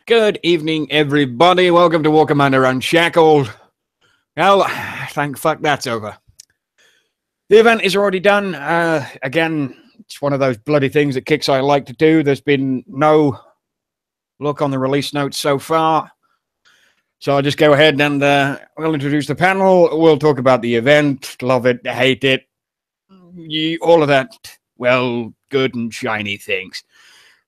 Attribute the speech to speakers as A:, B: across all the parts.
A: Good evening, everybody. Welcome to War Commander Unshackled. Well, thank fuck that's over. The event is already done. Again, it's one of those bloody things that Kicks I like to do. There's been no look on the release notes so far. So I'll just go ahead and we'll introduce the panel. We'll talk about the event, love it, hate it, all of that, well, good and shiny things.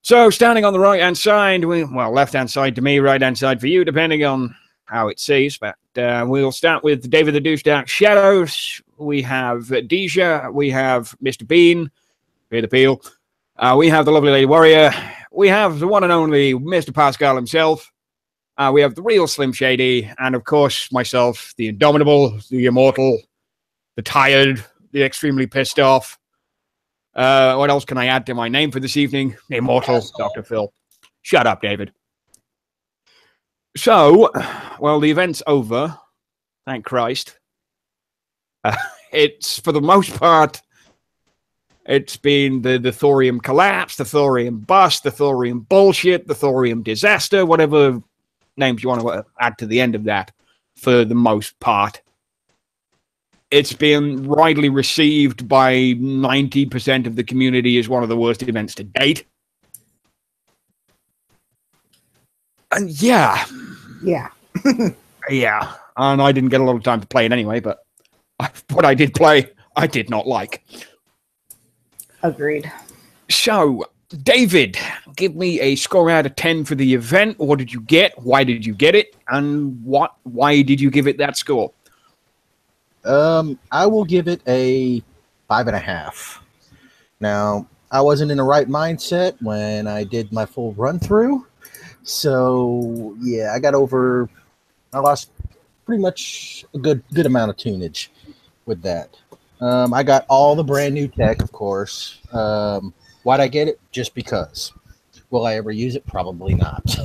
A: So standing on the right-hand side, well, left-hand side to me, right-hand side for you, depending on how it sees. But we'll start with David the Douchebag Shadows. We have Deja. We have Mr. Bean. Pay the peel. We have the lovely Lady Warrior. We have the one and only Mr. Pascal himself. We have the real Slim Shady. And, of course, myself, the Indomitable, the Immortal, the Tired, the Extremely Pissed Off. What else can I add to my name for this evening? Immortal, Dr. Phil. Shut up, David. So, well, the event's over. Thank Christ. It's, for the most part, it's been the thorium collapse, the thorium bust, the thorium bullshit, the thorium disaster, whatever names you want to add to the end of that, for the most part. It's been widely received by 90% of the community as one of the worst events to date. And yeah.
B: Yeah.
A: Yeah. And I didn't get a lot of time to play it anyway, but what I did play, I did not like.
B: Agreed.
A: So, David, give me a score out of 10 for the event. What did you get? Why did you get it? And why did you give it that score?
C: I will give it a 5.5. Now, I wasn't in the right mindset when I did my full run through. So, yeah, I lost pretty much a good amount of tunage with that. I got all the brand new tech, of course. Why'd I get it? Just because. Will I ever use it? Probably not.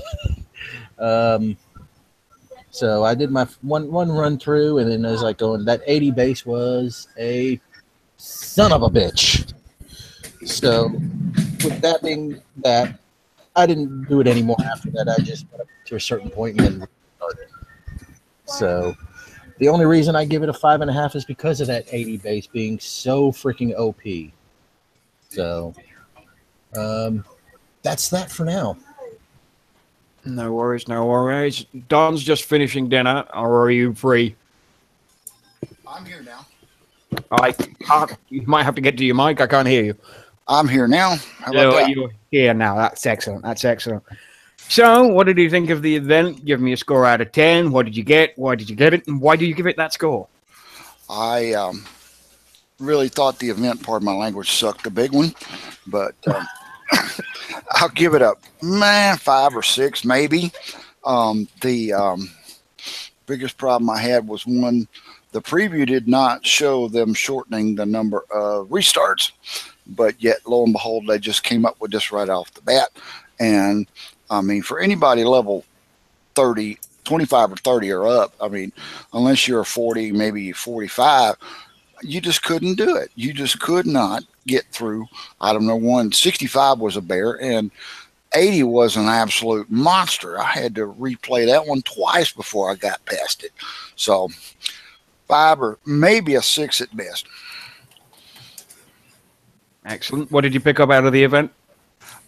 C: So I did my one run through, and then I was like going, that 80 base was a son of a bitch. So with that being that, I didn't do it anymore after that. I just went up to a certain point and then started. So the only reason I give it a 5.5 is because of that 80 base being so freaking OP. So that's that for now.
A: No worries, no worries. Don's just finishing dinner, or are you free?
D: I'm here now.
A: You might have to get to your mic. I can't hear you.
D: I'm here now. How about that?
A: You're here now. That's excellent. That's excellent. So, what did you think of the event? Give me a score out of 10. What did you get? Why did you get it? And why do you give it that score?
D: I really thought the event, pardon my language, sucked a big one, but I'll give it a 5 or 6 maybe. The biggest problem I had was one, the preview did not show them shortening the number of restarts, but yet lo and behold they just came up with this right off the bat. And I mean, for anybody level 30, 25 or 30 or up, I mean, unless you're 40, maybe 45, you just couldn't do it. You just could not get through. I don't know, 165 was a bear, and 80 was an absolute monster. I had to replay that one twice before I got past it. So 5 or maybe a 6 at best.
A: Excellent. What did you pick up out of the event?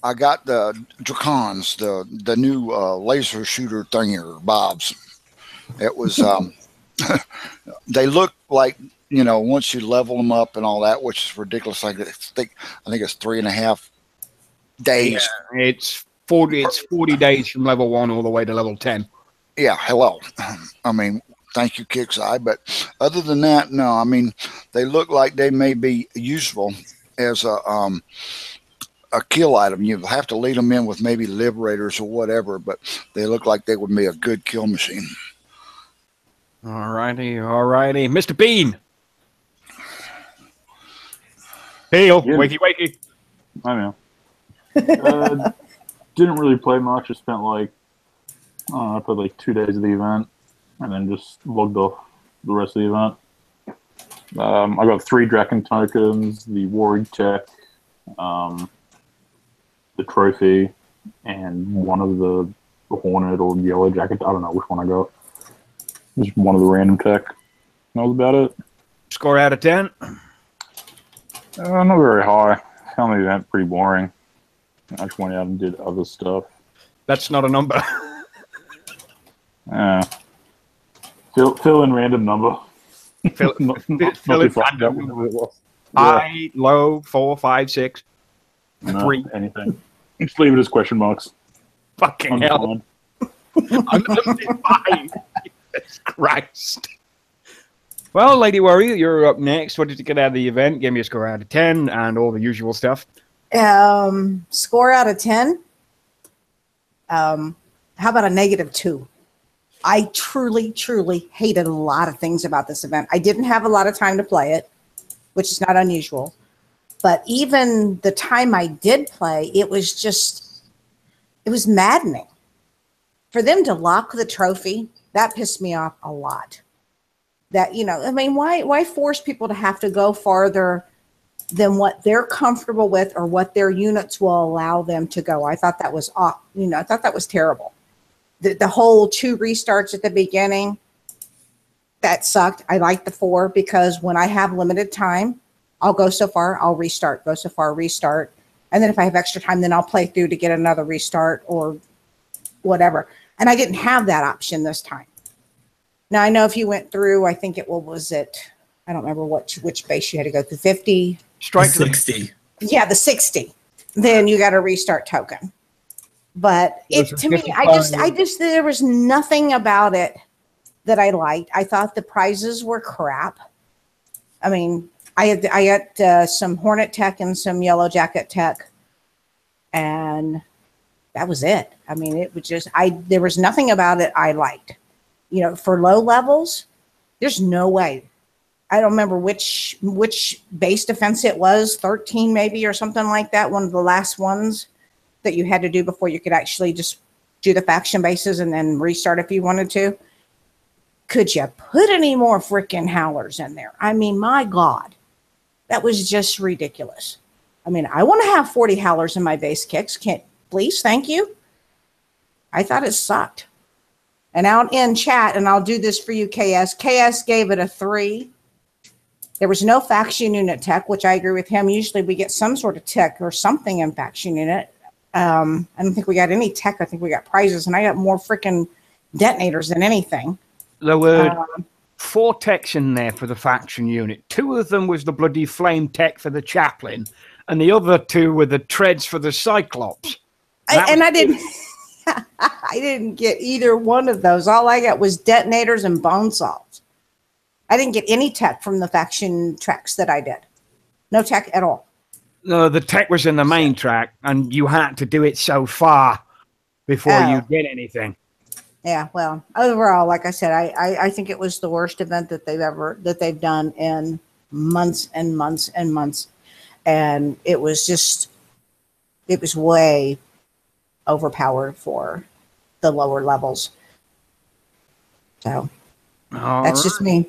D: I got the Dracons, the new laser shooter thingy, Bobs. It was they look like, you know, once you level them up and all that, which is ridiculous. I think it's 3.5 days.
A: Yeah, it's 40 days from level 1 all the way to level 10.
D: Yeah, hello. I mean, thank you, Kickseye. But other than that, no. I mean, they look like they may be useful as a kill item. You have to lead them in with maybe liberators or whatever, but they look like they would be a good kill machine.
A: All righty. Mr. Bean. Heal.
E: Yeah.
A: Wakey.
E: I know. Didn't really play much. I spent I played like 2 days of the event and then just logged off the rest of the event. I got 3 Draken tokens, the Warrig tech, the trophy, and one of the Hornet or Yellow Jacket. I don't know which one I got. Just one of the random tech. That was about it.
A: Score out of 10?
E: Not very high. Found the event pretty boring. I just went out and did other stuff.
A: That's not a number.
E: Fill in random number.
A: Fill in random. High, low, 4, 5, 6, 3.
E: Anything. Just leave it as question marks.
A: Fucking hell. I'm fine. Jesus Christ. Well, Lady Warrior, you're up next. What did you get out of the event? Give me a score out of 10 and all the usual stuff.
B: Score out of 10? How about a -2? I truly, truly hated a lot of things about this event. I didn't have a lot of time to play it, which is not unusual. But even the time I did play, it was maddening. For them to lock the trophy, that pissed me off a lot. That, you know, I mean, why force people to have to go farther than what they're comfortable with or what their units will allow them to go? I thought that was off. You know, I thought that was terrible. The whole 2 restarts at the beginning, that sucked. I like the 4 because when I have limited time, I'll go so far, I'll restart, go so far, restart. And then if I have extra time, then I'll play through to get another restart or whatever. And I didn't have that option this time. Now, I know if you went through, I think it was it, I don't remember which base you had to go through, 50?
F: Strike 60.
B: Yeah, the 60. Then you got a restart token. But to me, there was nothing about it that I liked. I thought the prizes were crap. I mean, I got some Hornet tech and some Yellow Jacket tech, and that was it. I mean, it was just there was nothing about it I liked. You know, for low levels, there's no way. I don't remember which base defense it was, 13 maybe or something like that. One of the last ones that you had to do before you could actually just do the faction bases and then restart if you wanted to. Could you put any more freaking howlers in there? I mean, my God, that was just ridiculous. I mean, I want to have 40 howlers in my base kicks. Please, thank you. I thought it sucked. And out in chat, and I'll do this for you, KS. KS gave it a 3. There was no faction unit tech, which I agree with him. Usually we get some sort of tech or something in faction unit. I don't think we got any tech. I think we got prizes, and I got more freaking detonators than anything.
A: There were 4 techs in there for the faction unit. 2 of them was the bloody flame tech for the chaplain, and the other 2 were the treads for the Cyclops.
B: I didn't. I didn't get either one of those. All I got was detonators and bone saws. I didn't get any tech from the faction tracks that I did. No tech at all.
A: No, the tech was in the main track, and you had to do it so far before you get anything.
B: Yeah, well, overall, like I said, I think it was the worst event that they've done in months and months and months, and it was way overpowered for the lower levels. So that's just me.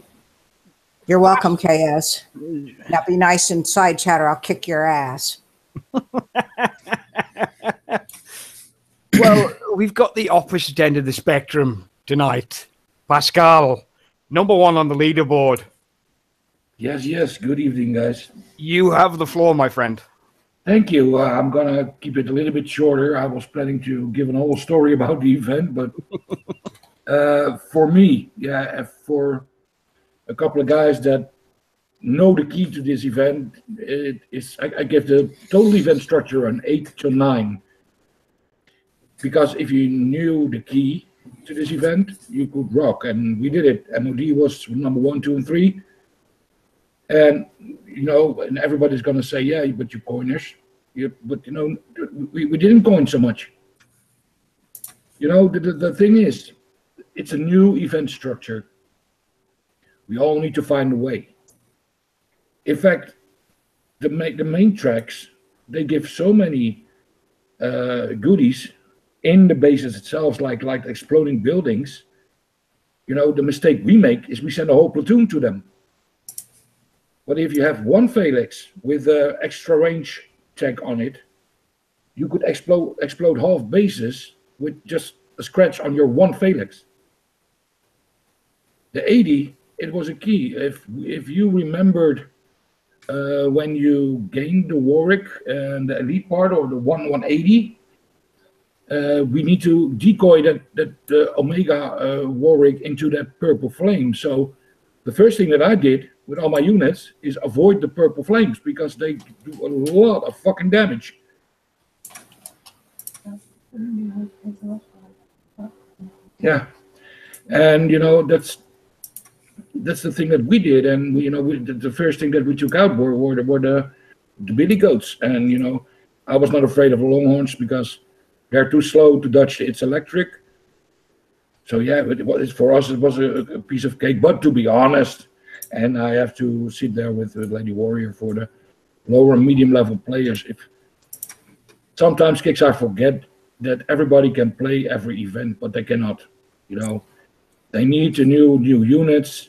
B: You're welcome, KS. Now be nice and side chatter. I'll kick your ass.
A: Well, we've got the opposite end of the spectrum tonight. Pascal, number 1 on the leaderboard.
F: Yes. Good evening, guys.
A: You have the floor, my friend.
F: Thank you. I'm going to keep it a little bit shorter. I was planning to give an whole story about the event, but for me, for a couple of guys that know the key to this event, I give the total event structure an 8 to 9. Because if you knew the key to this event, you could rock, and we did it. MOD was number 1, 2, and 3. And, you know, and everybody's going to say, yeah, but you coiners. But, you know, we didn't coin so much. You know, the thing is, it's a new event structure. We all need to find a way. In fact, the main tracks, they give so many goodies in the bases itself, like exploding buildings. You know, the mistake we make is we send a whole platoon to them. But if you have one Phalanx with extra range tech on it, you could explode half bases with just a scratch on your one Felix. The 80, it was a key. If you remembered when you gained the Warwick and the elite part or the 180, we need to decoy that Omega Warwick into that purple flame. So the first thing that I did with all my units is avoid the purple flames because they do a lot of fucking damage. Yeah, and you know that's the thing that we did, and the first thing that we took out were the billy goats, and you know I was not afraid of longhorns because they're too slow to dodge. It's electric. So yeah, for us it was a piece of cake. But to be honest, and I have to sit there with Lady Warrior for the lower and medium level players. If sometimes kicks I forget that everybody can play every event, but they cannot. You know, they need the new units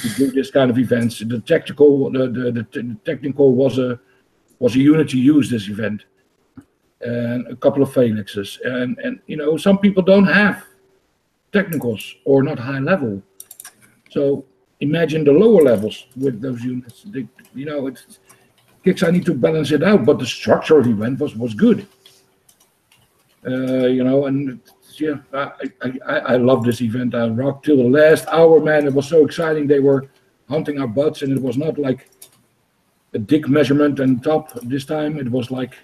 F: to do this kind of events. The technical was a unit to use this event, and a couple of Felixes, and you know some people don't have technicals or not high level. So imagine the lower levels with those units. You know, it's kicks I need to balance it out, but the structure of the event was good. You know, and yeah, I love this event. I rocked till the last hour, man. It was so exciting. They were hunting our butts, and it was not like a dick measurement and top this time. It was like,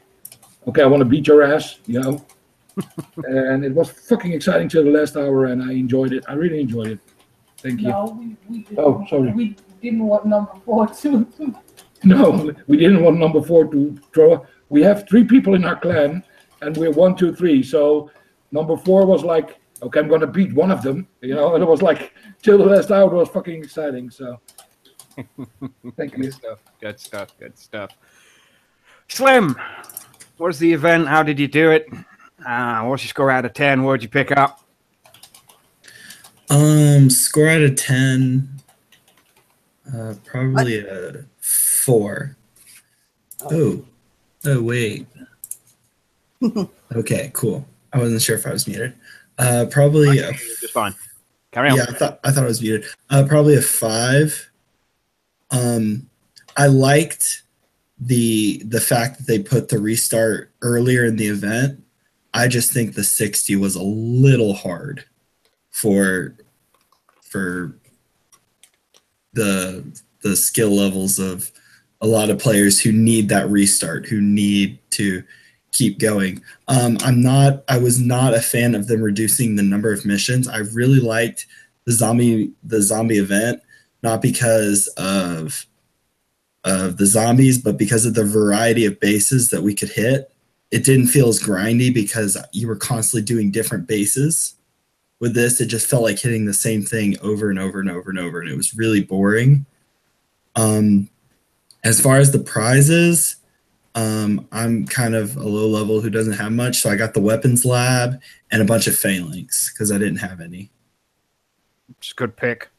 F: okay, I want to beat your ass, you know. And it was fucking exciting till the last hour, and I enjoyed it. I really enjoyed it. Thank you.
G: No, we didn't.
F: Oh, sorry.
G: We didn't want number 4 to.
F: No, we didn't want number 4 to throw. We have 3 people in our clan, and we're 1, 2, 3. So number 4 was like, okay, I'm gonna beat one of them, you know. And it was like till the last hour, it was fucking exciting. So thank you.
A: Good stuff. Good stuff. Slim, what was the event? How did you do it? What's your score out of 10? What'd you pick up?
H: Score out of 10, probably a 4. Oh, wait. Okay, cool. I wasn't sure if I was muted. Probably
A: just fine. Carry on.
H: Yeah, I thought I was muted. Probably a 5. I liked the fact that they put the restart earlier in the event. I just think the 60 was a little hard for the skill levels of a lot of players who need that restart, who need to keep going. I was not a fan of them reducing the number of missions. I really liked the zombie event, not because of the zombies, but because of the variety of bases that we could hit. It didn't feel as grindy because you were constantly doing different bases. With this, it just felt like hitting the same thing over and over and over and over, and it was really boring. As far as the prizes, I'm kind of a low level who doesn't have much, so I got the weapons lab and a bunch of phalanx because I didn't have any.
A: It's a good pick.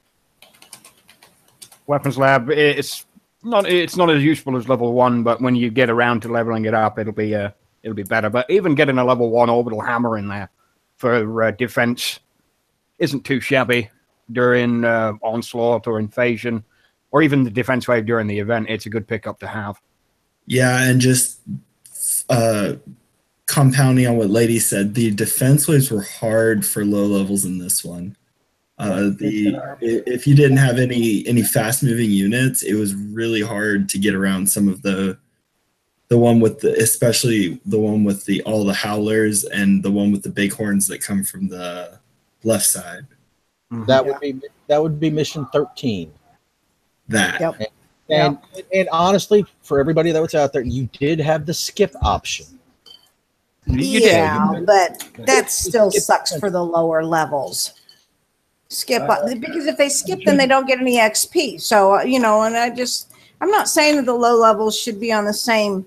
A: Weapons lab, it's not as useful as level 1, but when you get around to leveling it up, it'll be better. But even getting a level 1 orbital hammer in there for defense isn't too shabby during onslaught or invasion, or even the defense wave during the event. It's a good pickup to have.
H: Yeah, and just compounding on what Lady said, the defense waves were hard for low levels in this one. If you didn't have any fast moving units, it was really hard to get around some of the one with especially the one with all the howlers and the one with the big horns that come from the left side.
C: That would be mission 13.
H: That.
B: Yep.
C: And honestly, for everybody that was out there, you did have the skip option.
B: Yeah, but that still sucks for the lower levels. Skip because if they skip, then they don't get any XP. So you know, and I'm not saying that the low levels should be on the same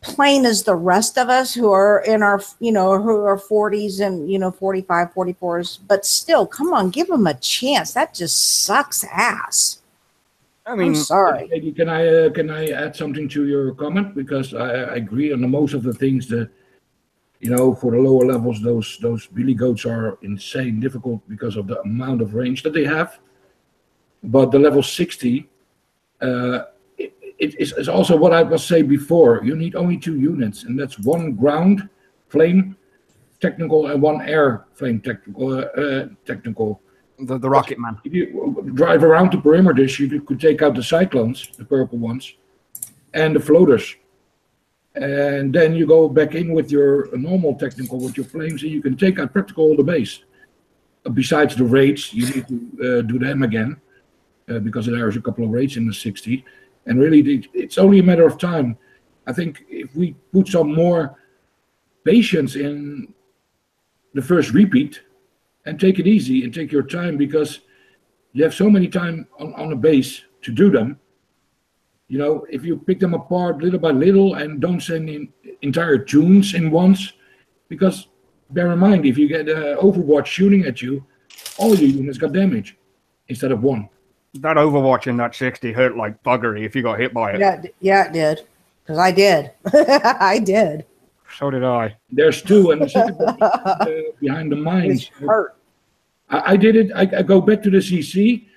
B: plane as the rest of us who are in our, who are 40s and 45, 44s. But still, come on, give them a chance. That just sucks ass.
A: I mean,
B: I'm sorry.
F: Maybe can I add something to your comment, because I agree on most of the things that You know, for the lower levels, those billy goats are insane difficult because of the amount of range that they have. But the level 60, it's also what I was saying before. You need only 2 units, and that's 1 ground flame technical and 1 air flame technical.
A: The Rocket Man.
F: If you drive around the perimeters, you could take out the cyclones, the purple ones, and the floaters. And then you go back in with your normal technical, with your flames, and you can take out practically all the base. Besides the raids, you need to do them again, because there's a couple of raids in the 60. And really, it's only a matter of time. I think if we put some more patience in the first repeat, and take it easy and take your time, because you have so many time on a base to do them. You know, if you pick them apart little by little and don't send in entire tunes in once, because bear in mind, if you get Overwatch shooting at you, all your units got damage instead of 1.
A: That Overwatch in that 60 hurt like buggery if you got hit by it.
B: Yeah, it did. Because I did. I did.
A: So did I.
F: There's 2, and the second one behind the mines.
B: It hurt.
F: I did it. I go back to the CC.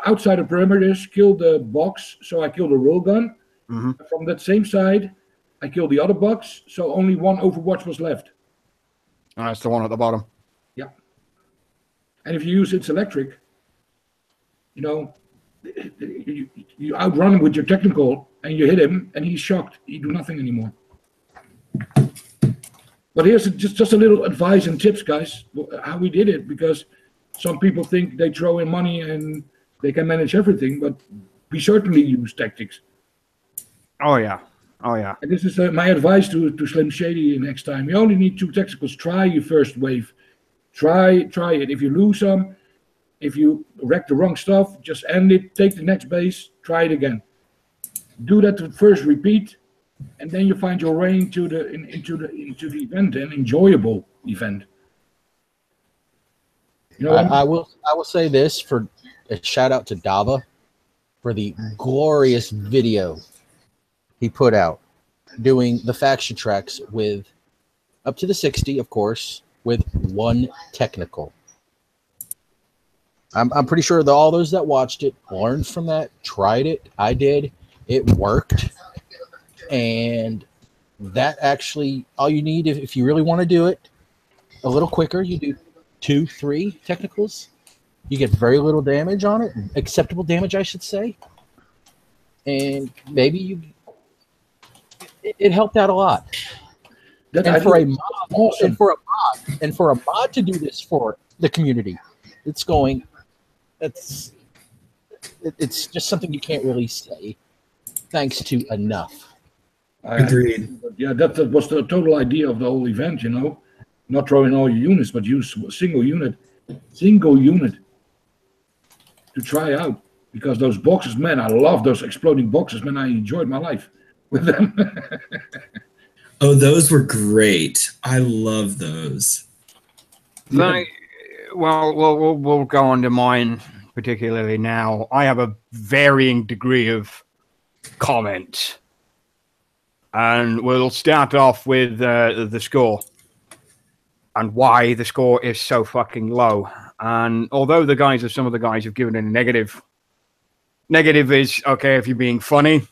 F: Outside the perimeters, kill the box, so I kill the roll gun. From that same side, I killed the other box, so only 1 Overwatch was left.
A: That's the one at the bottom.
F: Yeah. And if you use its electric, you know, you outrun him with your technical, and you hit him, and he's shocked. He do nothing anymore. But here's just a little advice and tips, guys, how we did it, because some people think they throw in money and they can manage everything, but we certainly use tactics.
A: Oh, yeah. Oh, yeah.
F: And this is my advice to Slim Shady next time. You only need 2 tacticals. Try your first wave. Try it. If you lose some, if you wreck the wrong stuff, just end it. Take the next base. Try it again. Do that the first repeat, and then you find your way into the event, an enjoyable event. You know,
C: I will say this, for a shout out to Dava for the glorious video he put out doing the faction tracks with up to the 60, of course, with 1 technical. I'm pretty sure that all those that watched it learned from that, tried it. I did. It worked. And that actually, all you need, if you really want to do it a little quicker, you do 2, 3 technicals. You get very little damage on it, acceptable damage, I should say. And maybe it helped out a lot. And for a mod to do this for the community, it's just something you can't really say thanks to enough.
H: Agreed.
F: Yeah, that was the total idea of the whole event, you know. Not throwing all your units, but use a single unit to try out. Because those boxes, man, I love those exploding boxes, man. I enjoyed my life with them.
H: Oh, those were great. I love those.
A: We'll go on to mine particularly now. I have a varying degree of comments. And we'll start off with the score and why the score is so fucking low. And although some of the guys have given it a negative is okay if you're being funny,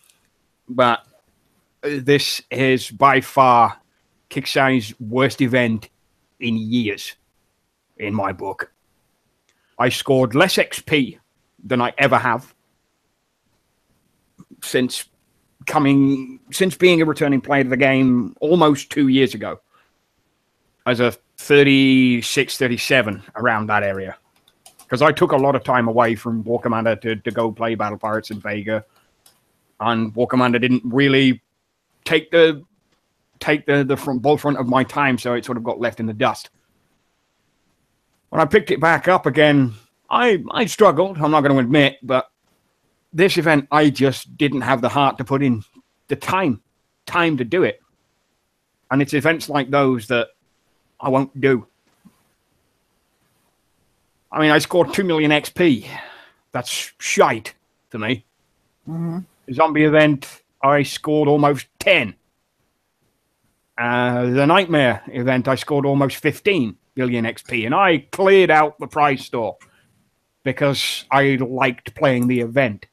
A: but this is by far Kickstarter's worst event in years, in my book. I scored less XP than I ever have since being a returning player to the game almost 2 years ago, as a 36, 37, around that area. Because I took a lot of time away from War Commander to go play Battle Pirates in Vega. And War Commander didn't really take the forefront of my time, so it sort of got left in the dust. When I picked it back up again, I struggled, I'm not going to admit, but this event, I just didn't have the heart to put in the time to do it. And it's events like those that I won't do. I mean, I scored 2 million XP. That's shite to me.
B: Mm-hmm.
A: The zombie event, I scored almost 10. The Nightmare event, I scored almost 15 billion XP, and I cleared out the prize store because I liked playing the event.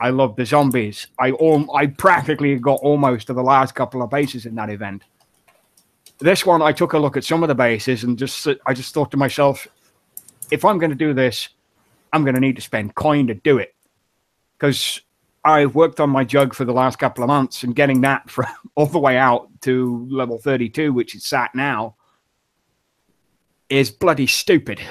A: I loved the zombies. I practically got almost to the last couple of bases in that event. This one, I took a look at some of the bases and I just thought to myself, if I'm going to do this, I'm going to need to spend coin to do it. Because I've worked on my jug for the last couple of months, and getting that from all the way out to level 32, which it's at now, is bloody stupid.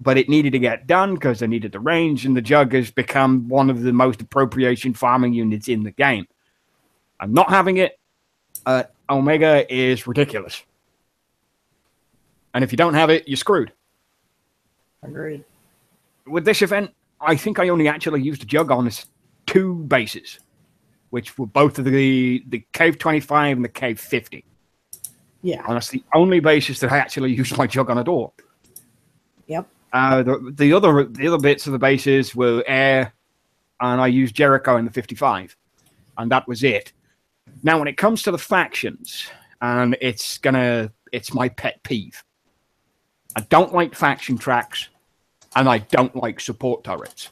A: But it needed to get done because I needed the range, and the jug has become one of the most appropriation farming units in the game. I'm not having it. Omega is ridiculous. And if you don't have it, you're screwed.
B: Agreed.
A: With this event, I think I only actually used a jug on 2 bases, which were both of the Cave 25 and the Cave 50.
B: Yeah.
A: And that's the only bases that I actually used my jug on at all.
B: Yep.
A: The other bits of the bases were air, and I used Jericho in the 55, and that was it. Now, when it comes to the factions, and it's my pet peeve. I don't like faction tracks, and I don't like support turrets.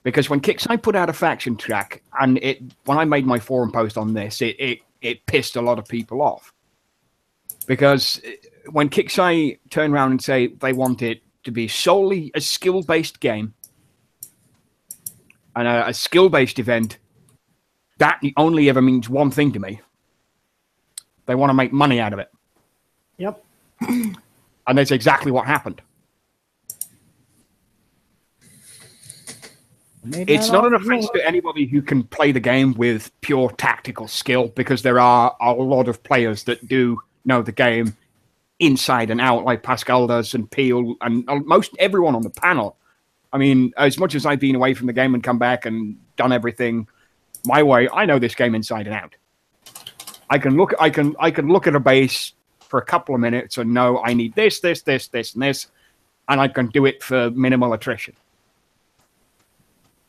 A: Because when Kixeye put out a faction track, and when I made my forum post on this, it pissed a lot of people off. Because when Kixeye turn around and say they want it to be solely a skill-based game, and a skill-based event, that only ever means one thing to me. They want to make money out of it.
B: Yep.
A: And that's exactly what happened. It's not an offense to anybody who can play the game with pure tactical skill, because there are a lot of players that do know the game inside and out, like Pascal does, and Peel, and most everyone on the panel. I mean, as much as I've been away from the game and come back and done everything my way, I know this game inside and out. I can look at a base for a couple of minutes and know I need this, this, this, this, and this, and I can do it for minimal attrition.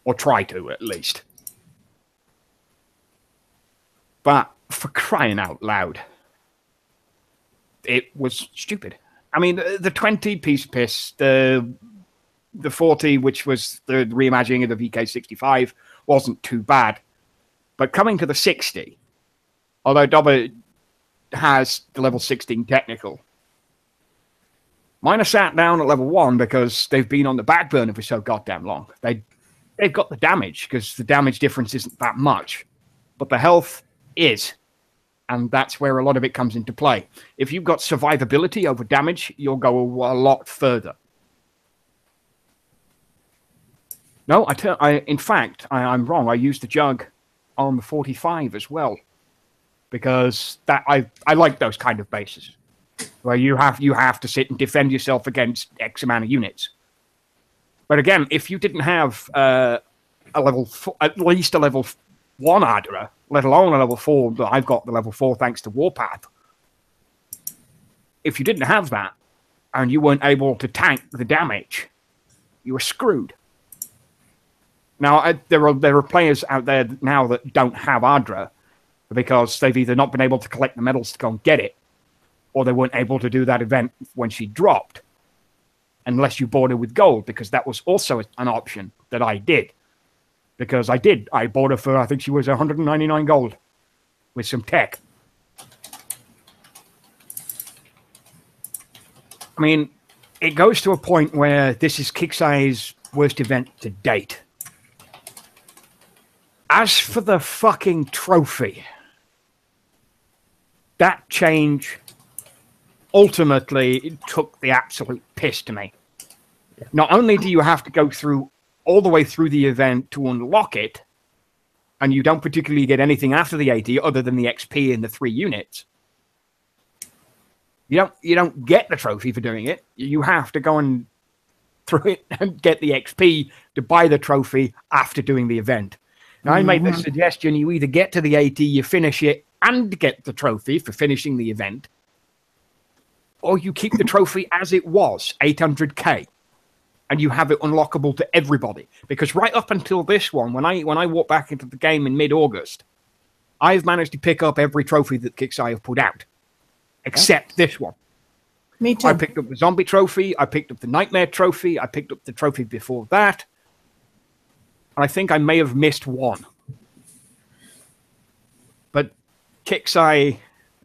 A: Or try to, at least. But for crying out loud, it was stupid. I mean, the 20 piece piss, the 40, which was the reimagining of the VK65, wasn't too bad. But coming to the 60, although Dobber has the level 16 technical, mine are sat down at level 1 because they've been on the back burner for so goddamn long. They've got the damage, because the damage difference isn't that much. But the health is. And that's where a lot of it comes into play. If you've got survivability over damage, you'll go a lot further. No, in fact, I'm wrong. I used the jug on the 45 as well. Because I like those kind of bases. Where you have to sit and defend yourself against X amount of units. But again, if you didn't have at least a level 1 Ardra, let alone a level 4, but I've got the level 4 thanks to Warpath. If you didn't have that, and you weren't able to tank the damage, you were screwed. Now, there are players out there now that don't have Ardra, because they've either not been able to collect the medals to go and get it, or they weren't able to do that event when she dropped. Unless you bought her with gold, because that was also an option that I did. Because I bought her for, I think she was 199 gold with some tech. I mean, it goes to a point where this is Kixeye's worst event to date. As for the fucking trophy, that change ultimately it took the absolute piss to me. Not only do you have to go through all the way through the event to unlock it, and you don't particularly get anything after the 80 other than the XP and the 3 units. You don't get the trophy for doing it. You have to go and through it and get the XP to buy the trophy after doing the event. Now, I made the suggestion you either get to the 80, you finish it, and get the trophy for finishing the event, or you keep the trophy as it was, 800k, and you have it unlockable to everybody. Because right up until this one, when I walked back into the game in mid-August, I've managed to pick up every trophy that Kixeye have put out, except this one.
B: Me too.
A: I picked up the zombie trophy. I picked up the nightmare trophy. I picked up the trophy before that. And I think I may have missed one. But Kixeye,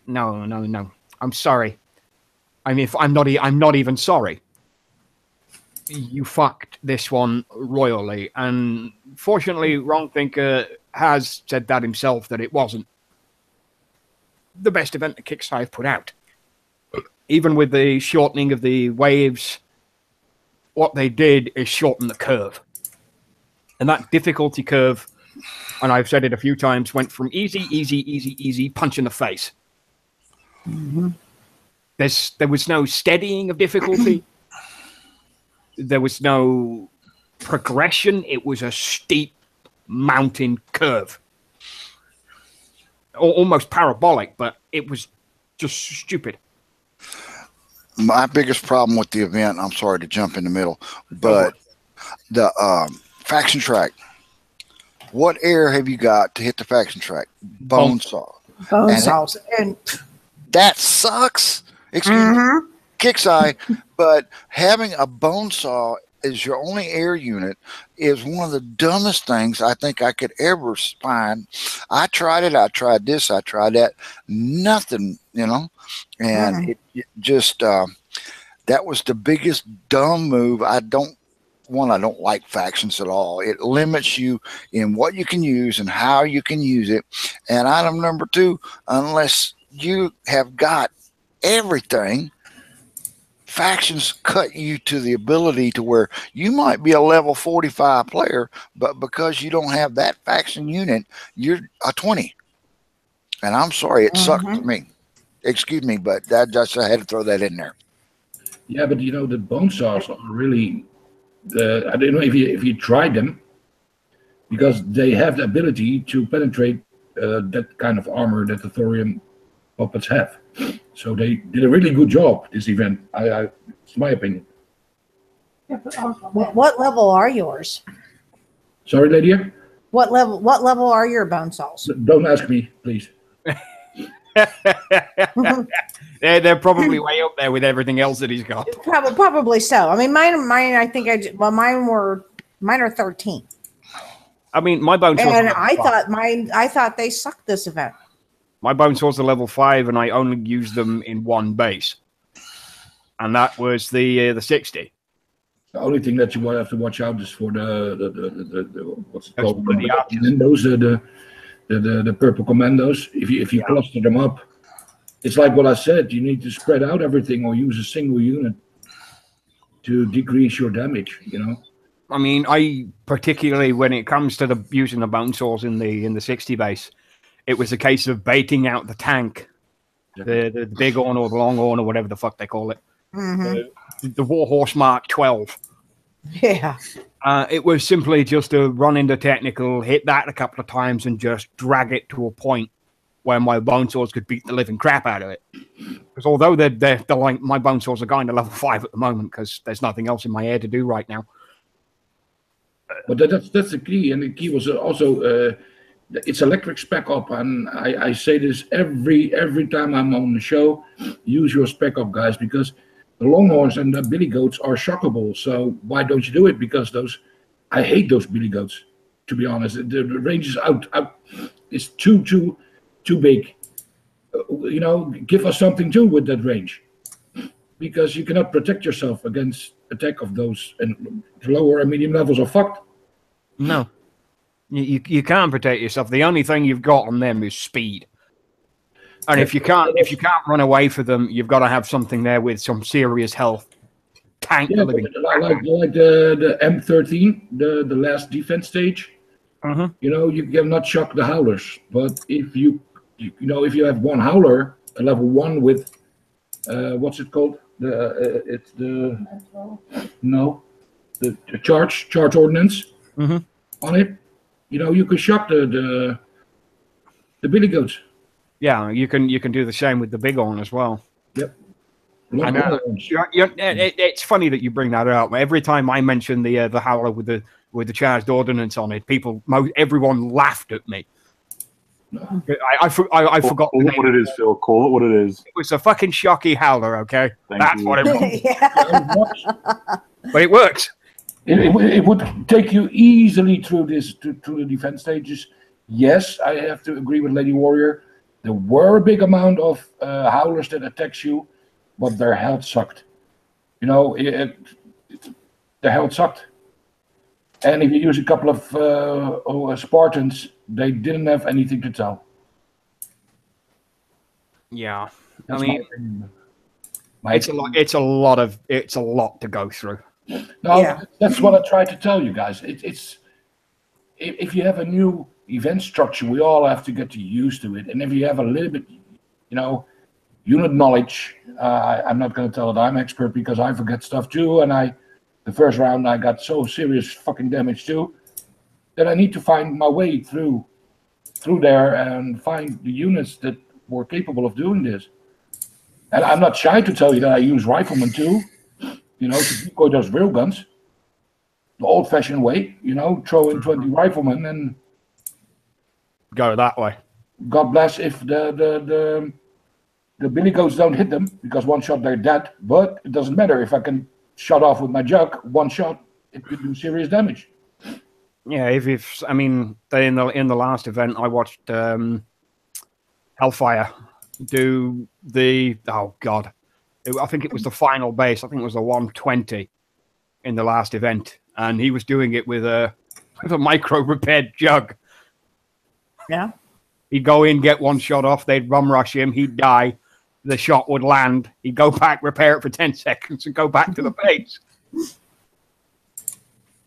A: no. I'm sorry. I mean, I'm not even sorry. You fucked this one royally, and fortunately, Wrong Thinker has said that himself, that it wasn't the best event that Kixeye have put out. Even with the shortening of the waves, what they did is shorten the curve. And that difficulty curve, and I've said it a few times, went from easy, punch in the face.
B: Mm-hmm.
A: There was no steadying of difficulty. There was no progression. It was a steep mountain curve. Almost parabolic, but it was just stupid.
D: My biggest problem with the event, I'm sorry to jump in the middle, but the faction track. What air have you got to hit the faction track? Bonesaw.
B: Bonesaws. And
D: that sucks. Excuse me, Kixeye, but having a bonesaw as your only air unit is one of the dumbest things I think I could ever find. I tried it. I tried this. I tried that. Nothing, you know, and it just that was the biggest dumb move. I don't like factions at all. It limits you in what you can use and how you can use it. And item number 2, unless you have got everything, factions cut you to the ability to where you might be a level 45 player, but because you don't have that faction unit, you're a 20. And I'm sorry, it sucked to me. Excuse me, but I had to throw that in there.
F: Yeah, but you know, the bonesaws are really, I don't know if you tried them, because they have the ability to penetrate that kind of armor that the thorium puppets have. So they did a really good job this event. It's my opinion.
B: what level are yours?
F: Sorry, Lydia?
B: What level are your bonesaws?
F: Don't ask me, please.
A: They're probably way up there with everything else that he's got.
B: Probably so. I mean, mine. I think mine are 13.
A: I mean, my bonesaws.
B: And I thought they sucked this event.
A: My bonesaws are level 5, and I only use them in one base, and that was the 60.
F: The only thing that you will have to watch out is for the what's it called?
A: The
F: commandos, the purple commandos. If you cluster them up, it's like what I said. You need to spread out everything or use a single unit to decrease your damage. You know.
A: I mean, I particularly when it comes to using the bonesaws in the 60 base, it was a case of baiting out the tank, the big horn or the long horn or whatever the fuck they call it, the Warhorse Mark 12.
B: Yeah.
A: It was simply just to run into technical, hit that a couple of times, and just drag it to a point where my bonesaws could beat the living crap out of it. Because although they're like my bonesaws are going to level 5 at the moment because there's nothing else in my air to do right now.
F: But that's the key, and the key was also it's electric spec up, and I say this every time I'm on the show. Use your spec up, guys, because the longhorns and the billy goats are shockable. So why don't you do it? Because I hate those billy goats. To be honest, the range is out. It's too big. You know, give us something too with that range, because you cannot protect yourself against attack of those, and lower and medium levels are fucked.
A: No. You can't protect yourself. The only thing you've got on them is speed. And if you can't run away for them, you've got to have something there with some serious health. Tank the living.
F: Like the M13, the last defense stage. You know, you cannot shock the howlers. But if you have one howler, a level 1 with what's it called? It's the charge ordnance on it. You know, you can shock the billy goats.
A: Yeah, you can do the same with the big horn as well.
F: Yep.
A: It's funny that you bring that up. Every time I mention the howler with the charged ordnance on it, everyone laughed at me. I forgot the name.
E: What it is, Phil. Call it what it is.
A: It was a fucking shocky howler, okay? That's what it was.
B: Yeah.
A: But it works.
F: It would take you easily through the defense stages. Yes, I have to agree with Lady Warrior. There were a big amount of howlers that attacks you, but their health sucked. You know, their health sucked. And if you use a couple of Spartans, they didn't have anything to tell.
A: Yeah,
F: That's
A: I mean,
F: my opinion.
A: it's a lot to go through.
F: No,
B: Yeah.
F: that's what I tried to tell you guys. It's if you have a new event structure, we all have to get used to it. And if you have a little bit, unit knowledge, I'm not going to tell that I'm expert because I forget stuff too. And the first round I got so serious fucking damage too that I need to find my way through there and find the units that were capable of doing this. And I'm not shy to tell you that I use riflemen too. To decoy those real guns, the old-fashioned way. Throw in 20 riflemen and
A: Go that way.
F: God bless if the billy goats don't hit them because one shot they're dead. But it doesn't matter if I can shut off with my jug. One shot, it could do serious damage.
A: Yeah, in the last event I watched Hellfire do I think it was the final base. I think it was the 120 in the last event, and he was doing it with a micro repaired jug.
B: Yeah.
A: He'd go in, get one shot off, they'd bum rush him, he'd die, the shot would land, he'd go back, repair it for 10 seconds, and go back to the base.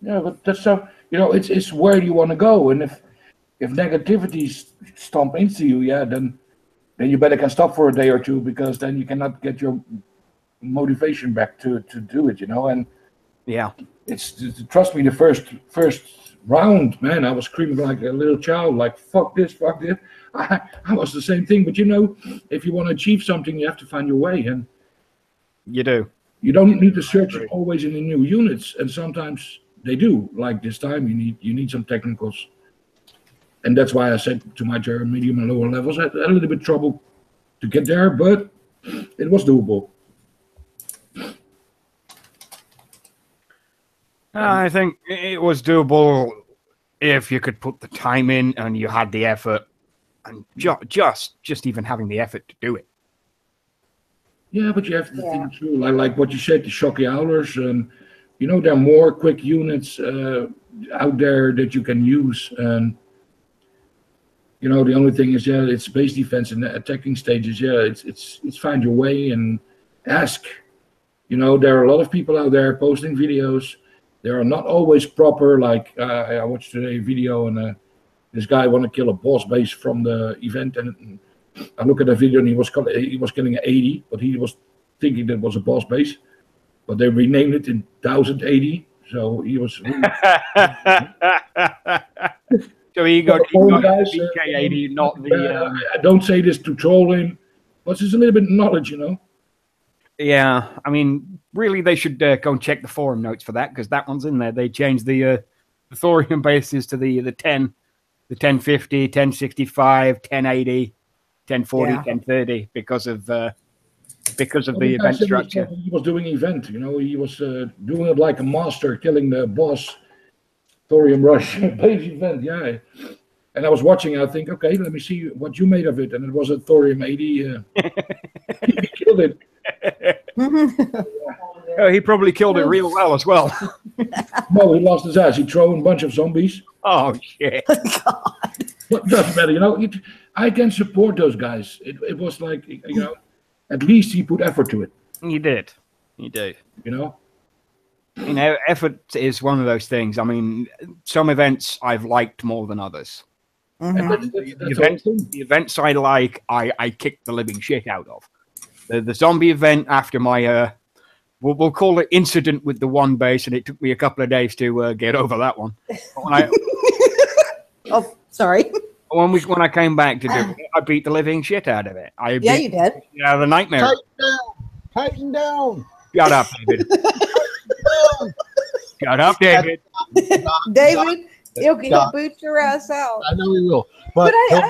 F: Yeah, but that's so it's where you want to go, and if negativity stomp into you, then you better can stop for a day or two because then you cannot get your motivation back to do it, and
A: yeah,
F: it's trust me, the first round, man, I was screaming like a little child, like fuck this. I was the same thing, but if you want to achieve something, you have to find your way, and
A: you do.
F: You don't need to search always in the new units, and sometimes they do. Like this time, you need some technicals. And that's why I said to my medium and lower levels, I had a little bit of trouble to get there, but it was doable.
A: I think it was doable if you could put the time in and you had the effort, and just even having the effort to do it.
F: Yeah, but you have to think through, like what you said, the shocky howlers. There are more quick units out there that you can use, and the only thing is, it's base defense and the attacking stages. It's find your way and ask. There are a lot of people out there posting videos. They are not always proper. Like I watched today a video, and this guy wanted to kill a boss base from the event, and I look at the video, and he was killing 80, but he was thinking that was a boss base, but they renamed it in 1080. So he was.
A: So he got
F: guys,
A: BK80, not the.
F: I don't say this to troll him, but it's a little bit of knowledge,
A: Yeah, I mean, really, they should go and check the forum notes for that, because that one's in there. They changed the thorium bases to the 10, the 1050, 1065, 1080, 1040, 1030 because of the event structure.
F: He was doing event, he was doing it like a master, killing the boss. Thorium Rush base event, yeah. And I was watching, I think, okay, let me see what you made of it. And it was a Thorium 80. He killed it.
A: Oh, he probably killed it real well as well.
F: No, he lost his ass. He threw a bunch of zombies.
A: Oh, shit.
F: But it doesn't matter, I can support those guys. It was like, at least he put effort to it.
A: You did. Effort is one of those things. I mean, some events I've liked more than others.
F: Mm-hmm.
A: The events I like, I kick the living shit out of. The zombie event after my, we'll call it incident with the one base, and it took me a couple of days to get over that one.
B: Oh, sorry.
A: When I came back to do it, I beat the living shit out of it.
B: You did.
A: Yeah, the nightmare.
C: Tighten down.
A: Shut up, David. Shut up, David.
B: David, He'll boot your ass out.
C: I know he will.
B: But
C: But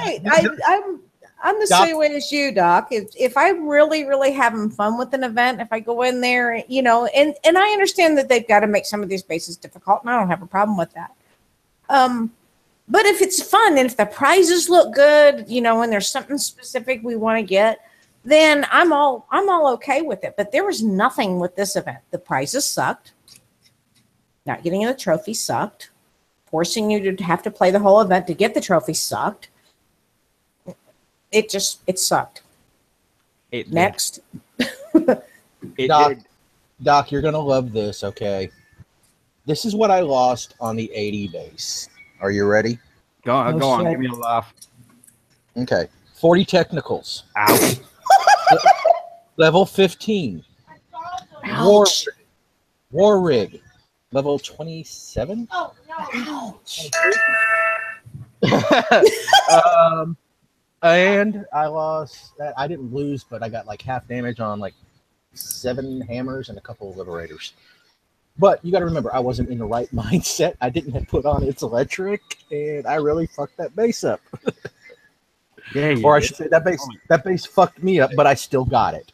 B: I'm the
C: Doc-
B: same way as you, Doc. If I'm really, really having fun with an event, if I go in there, you know, and I understand that they've got to make some of these bases difficult, and I don't have a problem with that. But if it's fun and if the prizes look good, you know, and there's something specific we want to get, then I'm all okay with it. But there was nothing with this event. The prizes sucked. Not getting the trophy sucked. Forcing you to have to play the whole event to get the trophy sucked. It sucked. Next.
C: Doc, you're gonna love this, okay? This is what I lost on the 80 base. Are you ready?
A: Go on, give me a laugh.
C: Okay. 40 technicals.
A: Ouch.
C: Level 15. War rig. Level 27.
B: Oh, no.
C: Ouch. And I lost. I didn't lose, but I got like half damage on like 7 hammers and a couple of liberators. But you got to remember, I wasn't in the right mindset. I didn't have put on its electric, and I really fucked that base up.
A: Yeah,
C: or I should say that base fucked me up, but I still got it.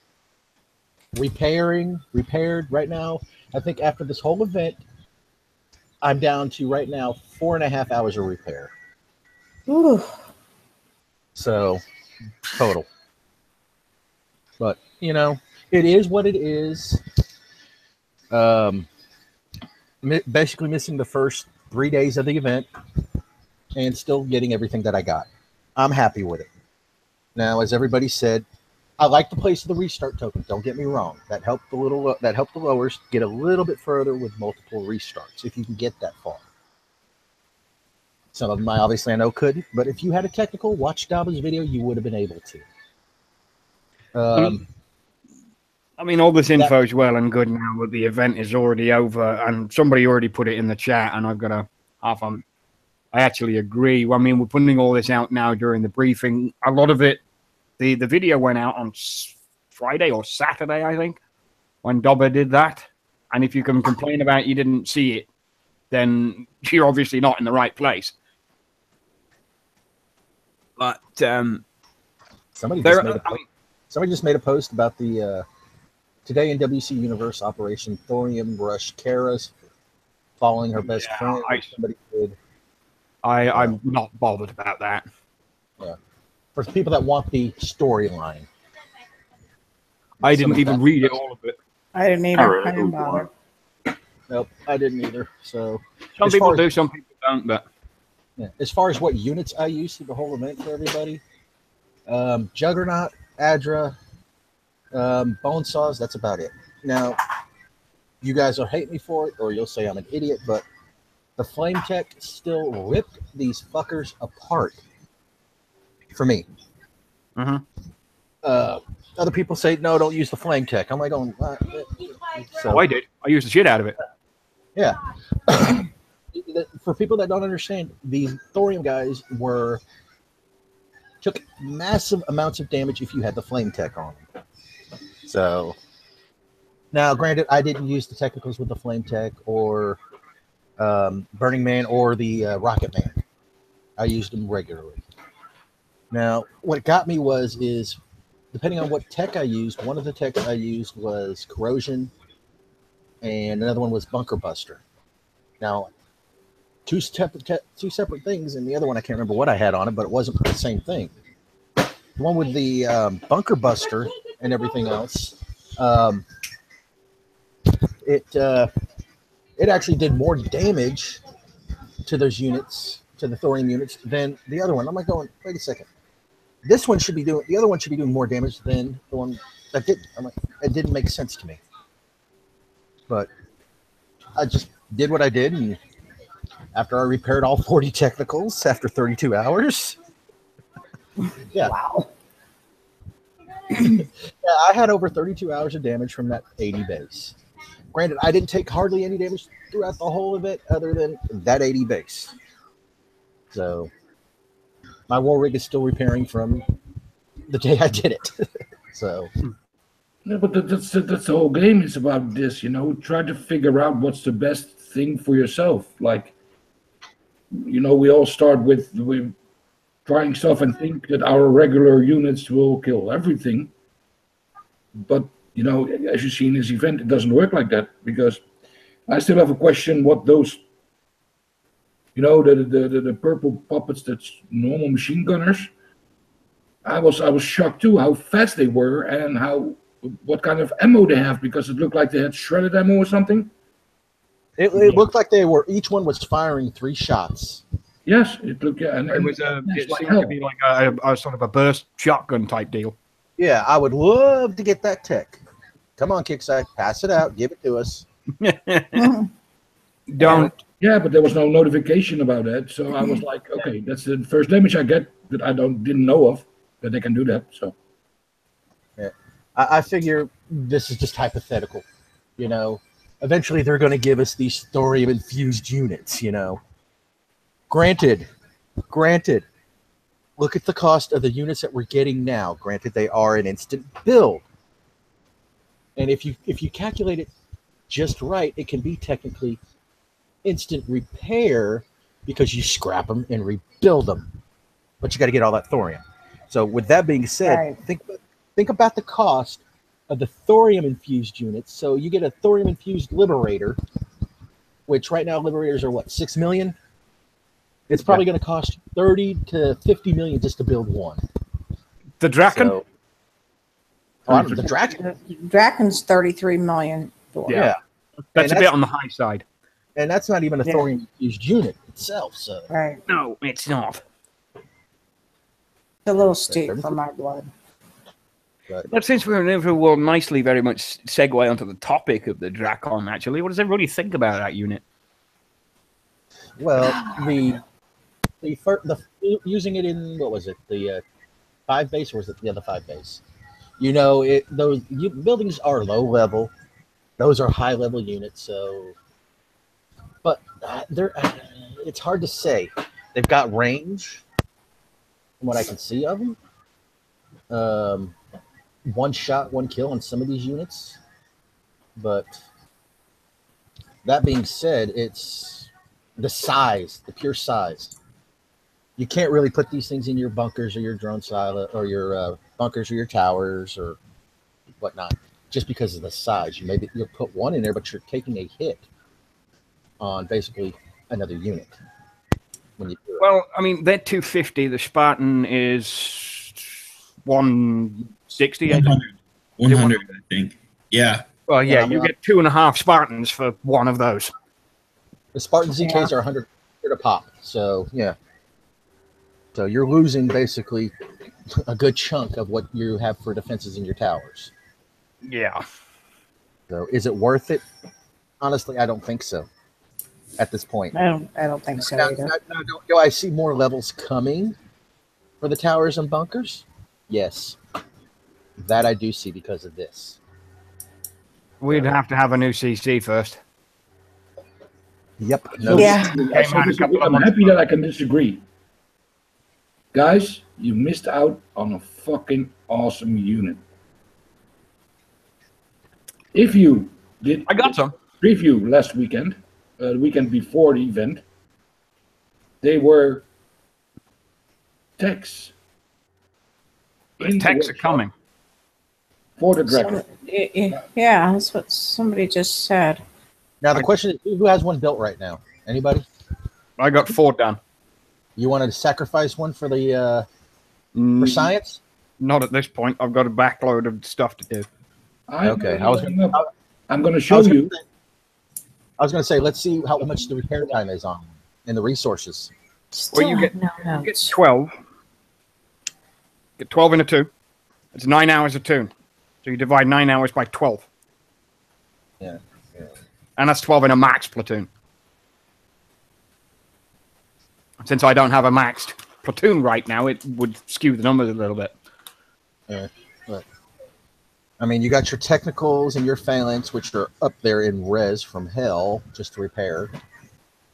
C: Repaired right now. I think after this whole event, I'm down to right now 4.5 hours of repair.
B: Ooh.
C: So, total. But, you know, it is what it is. Basically missing the first 3 days of the event and still getting everything that I got. I'm happy with it. Now, as everybody said, I like the place of the restart token. Don't get me wrong. That helped the lowers get a little bit further with multiple restarts if you can get that far. Some of them I know couldn't, but if you had a technical, watch Daba's video, you would have been able to.
A: I mean, all this info is well and good now, but the event is already over, and somebody already put it in the chat, and I've got a half on. I actually agree. I mean, we're putting all this out now during the briefing. A lot of it, the video went out on Friday or Saturday, I think, when Dobber did that. And if you can complain about you didn't see it, then you're obviously not in the right place. But
C: somebody just made a post about the today in WC Universe Operation Thorium Rush Kara's following her best friend. Somebody did.
A: I'm not bothered about that.
C: Yeah. For people that want the storyline.
A: I didn't even read it, all of it.
B: I didn't either. I didn't bother.
C: Nope, I didn't either. So
A: some people do, some people don't, but
C: yeah. As far as what units I use through the whole event for everybody, Juggernaut, Adra, Bone Saws, that's about it. Now, you guys will hate me for it, or you'll say I'm an idiot, but the Flame Tech still ripped these fuckers apart for me. Other people say, no, don't use the Flame Tech. I'm like, going, so
A: I did. I used the shit out of it.
C: Yeah. For people that don't understand, these thorium guys took massive amounts of damage if you had the Flame Tech on them. So now, granted, I didn't use the technicals with the Flame Tech or Burning Man or the Rocket Man. I used them regularly. Now, what got me is depending on what tech I used, one of the techs I used was Corrosion, and another one was Bunker Buster. Now, two separate things, and the other one I can't remember what I had on it, but it wasn't the same thing. The one with the Bunker Buster and everything else, it actually did more damage to those units, to the thorium units, than the other one. I'm like going, wait a second. The other one should be doing more damage than the one that didn't. I'm like, it didn't make sense to me. But I just did what I did, and after I repaired all 40 technicals after 32 hours. Yeah.
B: Wow.
C: Yeah, I had over 32 hours of damage from that 80 base. Granted, I didn't take hardly any damage throughout the whole of it other than that 80 base. So my war rig is still repairing from the day I did it. So
F: yeah, but that's the whole game is about this, you know. Try to figure out what's the best thing for yourself. Like we all start with trying stuff and think that our regular units will kill everything. But, as you see in this event, it doesn't work like that, because I still have a question what those, the purple puppets, that's normal machine gunners. I was shocked too how fast they were and what kind of ammo they have, because it looked like they had shredded ammo or something.
C: It looked like each one was firing 3 shots.
F: Yes, it looked,
A: and it seemed
F: hell.
A: to be like a sort of a burst shotgun type deal.
C: Yeah, I would love to get that tech. Come on, Kickside, pass it out, give it to us.
A: Don't.
F: Yeah, but there was no notification about that, so I was like, okay, that's the first damage I get that I didn't know of, that they can do that. So,
C: yeah, I figure this is just hypothetical. Eventually they're going to give us these thorium infused units. Granted, look at the cost of the units that we're getting now. Granted, they are an instant build, and if you calculate it just right, it can be technically instant repair, because you scrap them and rebuild them, but you got to get all that thorium. So with that being said,
B: Right.
C: think about the cost of the thorium infused units. So you get a thorium infused Liberator, which right now Liberators are what, 6 million? It's probably going to cost 30 to 50 million just to build one.
A: The Draken?
C: So, the Draken?
B: Draken's 33 million.
C: Yeah.
A: That's a bit on the high side.
C: And that's not even a thorium infused unit itself. So
B: Right.
A: No, it's not.
B: It's a little steep for my blood.
A: But since we'll nicely very much segue onto the topic of the Drakon, actually, what does everybody think about that unit?
C: Well, using it in, what was it, the 5 base, or was it the other 5 base? Those buildings are low level. Those are high level units. So, but it's hard to say. They've got range, from what I can see of them. 1 shot, 1 kill on some of these units. But that being said, it's the size, the pure size. You can't really put these things in your bunkers or your drone silo, or your bunkers or your towers or whatnot, just because of the size. You'll put one in there, but you're taking a hit on basically another unit when you do it.
A: Well, I mean, they're 250. The Spartan is 160.
H: 100, I think. Yeah.
A: Well, yeah, you get 2.5 Spartans for one of those.
C: The Spartan ZKs are 100 a pop. So, yeah. So you're losing basically a good chunk of what you have for defenses in your towers.
A: Yeah.
C: So is it worth it? Honestly, I don't think so. At this point,
B: I don't think so either.
C: Do I see more levels coming for the towers and bunkers? Yes, that I do see because of this.
A: We'd have to have a new CC first.
C: Yep.
B: Yeah.
F: I'm happy that I can disagree. Guys, you missed out on a fucking awesome unit. If you did
A: I got some
F: preview last weekend, the weekend before the event, they were techs.
A: Techs are coming
F: for the Dragon.
B: Yeah, that's what somebody just said.
C: Now the question is, who has one built right now? Anybody?
A: I got 4 done.
C: You wanted to sacrifice one for the for science?
A: Not at this point. I've got a backload of stuff to do.
F: I'm going to show you.
C: I was going to say, let's see how much the repair time is on and the resources.
A: Well, you get 12. Get 12 in a 2. It's 9 hours a tune. So you divide 9 hours by 12.
C: Yeah.
A: And that's 12 in a max platoon. Since I don't have a maxed platoon right now, it would skew the numbers a little bit.
C: Yeah. But, I mean, you got your technicals and your phalanx, which are up there in res from hell, just to repair.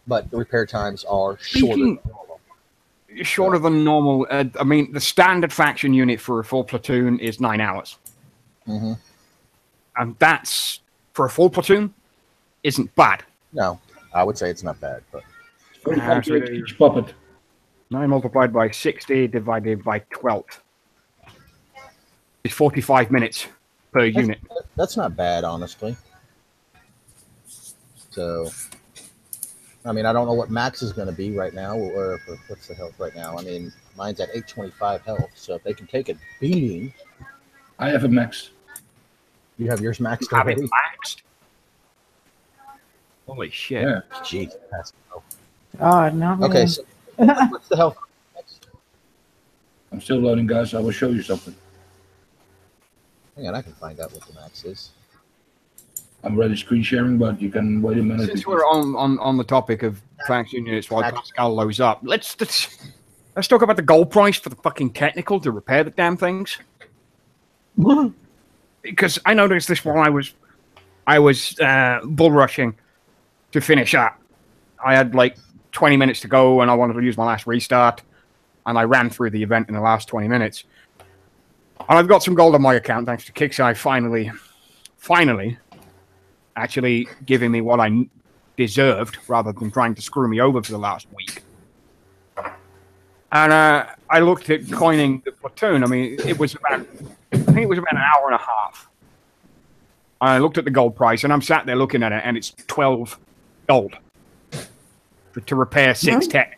C: But the repair times are shorter.
A: Shorter than normal. I mean, the standard faction unit for a full platoon is 9 hours.
C: Mm-hmm.
A: And that's, for a full platoon, isn't bad.
C: No, I would say it's not bad, but
F: 45
A: so
F: minutes each puppet.
A: 9 multiplied by 60 divided by 12 is 45 minutes per unit.
C: That's not bad, honestly. So, I mean, I don't know what max is going to be right now, or what's the health right now. I mean, mine's at 825 health, so if they can take a beating.
F: I have a max.
C: You have yours maxed
A: Have it
C: already?
A: maxed? Holy shit.
F: Yeah.
C: Jeez. That's,
B: Oh, not really.
C: okay, so what's the health?
F: I'm still loading, guys. I will show you something.
C: Hang on, I can find out what the max is.
F: I'm ready screen sharing, but you can wait a minute.
A: Since we're on the topic of faction units while Pascal loads up, let's talk about the gold price for the fucking technical to repair the damn things. Because I noticed this while I was bull rushing to finish up. I had like 20 minutes to go, and I wanted to use my last restart, and I ran through the event in the last 20 minutes. And I've got some gold on my account thanks to Kicksai finally actually giving me what I deserved rather than trying to screw me over for the last week. And I looked at coining the platoon. I mean, I think it was about an hour and a half. I looked at the gold price, and I'm sat there looking at it, and it's 12 gold to repair 6 tech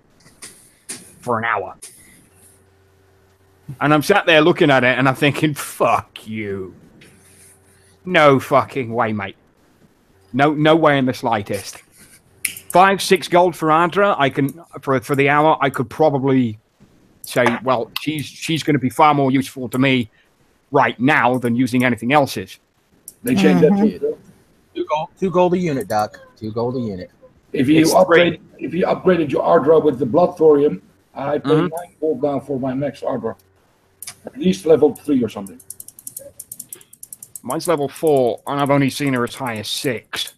A: for an hour. And I'm sat there looking at it, and I'm thinking, fuck you. No fucking way, mate. No way in the slightest. 5-6 gold for Ardra, I can for the hour. I could probably say, well, she's going to be far more useful to me right now than using anything else's.
F: They changed that to you.
C: 2 gold a unit, Doc. 2 gold a unit.
F: If you upgraded your Ardra with the Blood Thorium, I pay 9 gold down for my next Ardra. At least level 3 or something.
A: Mine's level 4, and I've only seen her as high as 6.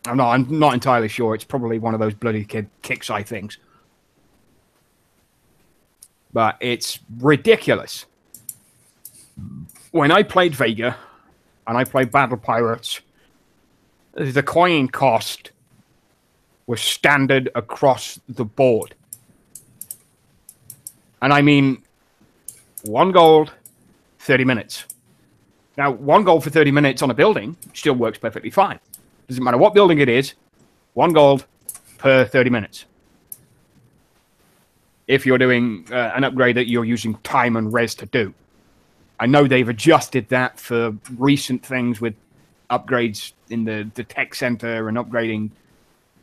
A: I'm not entirely sure. It's probably one of those bloody Kicksai things. But it's ridiculous. When I played Vega, and I played Battle Pirates, the coin cost was standard across the board. And I mean, 1 gold, 30 minutes. Now, 1 gold for 30 minutes on a building still works perfectly fine. Doesn't matter what building it is, 1 gold per 30 minutes. If you're doing an upgrade that you're using time and res to do. I know they've adjusted that for recent things with upgrades in the tech center and upgrading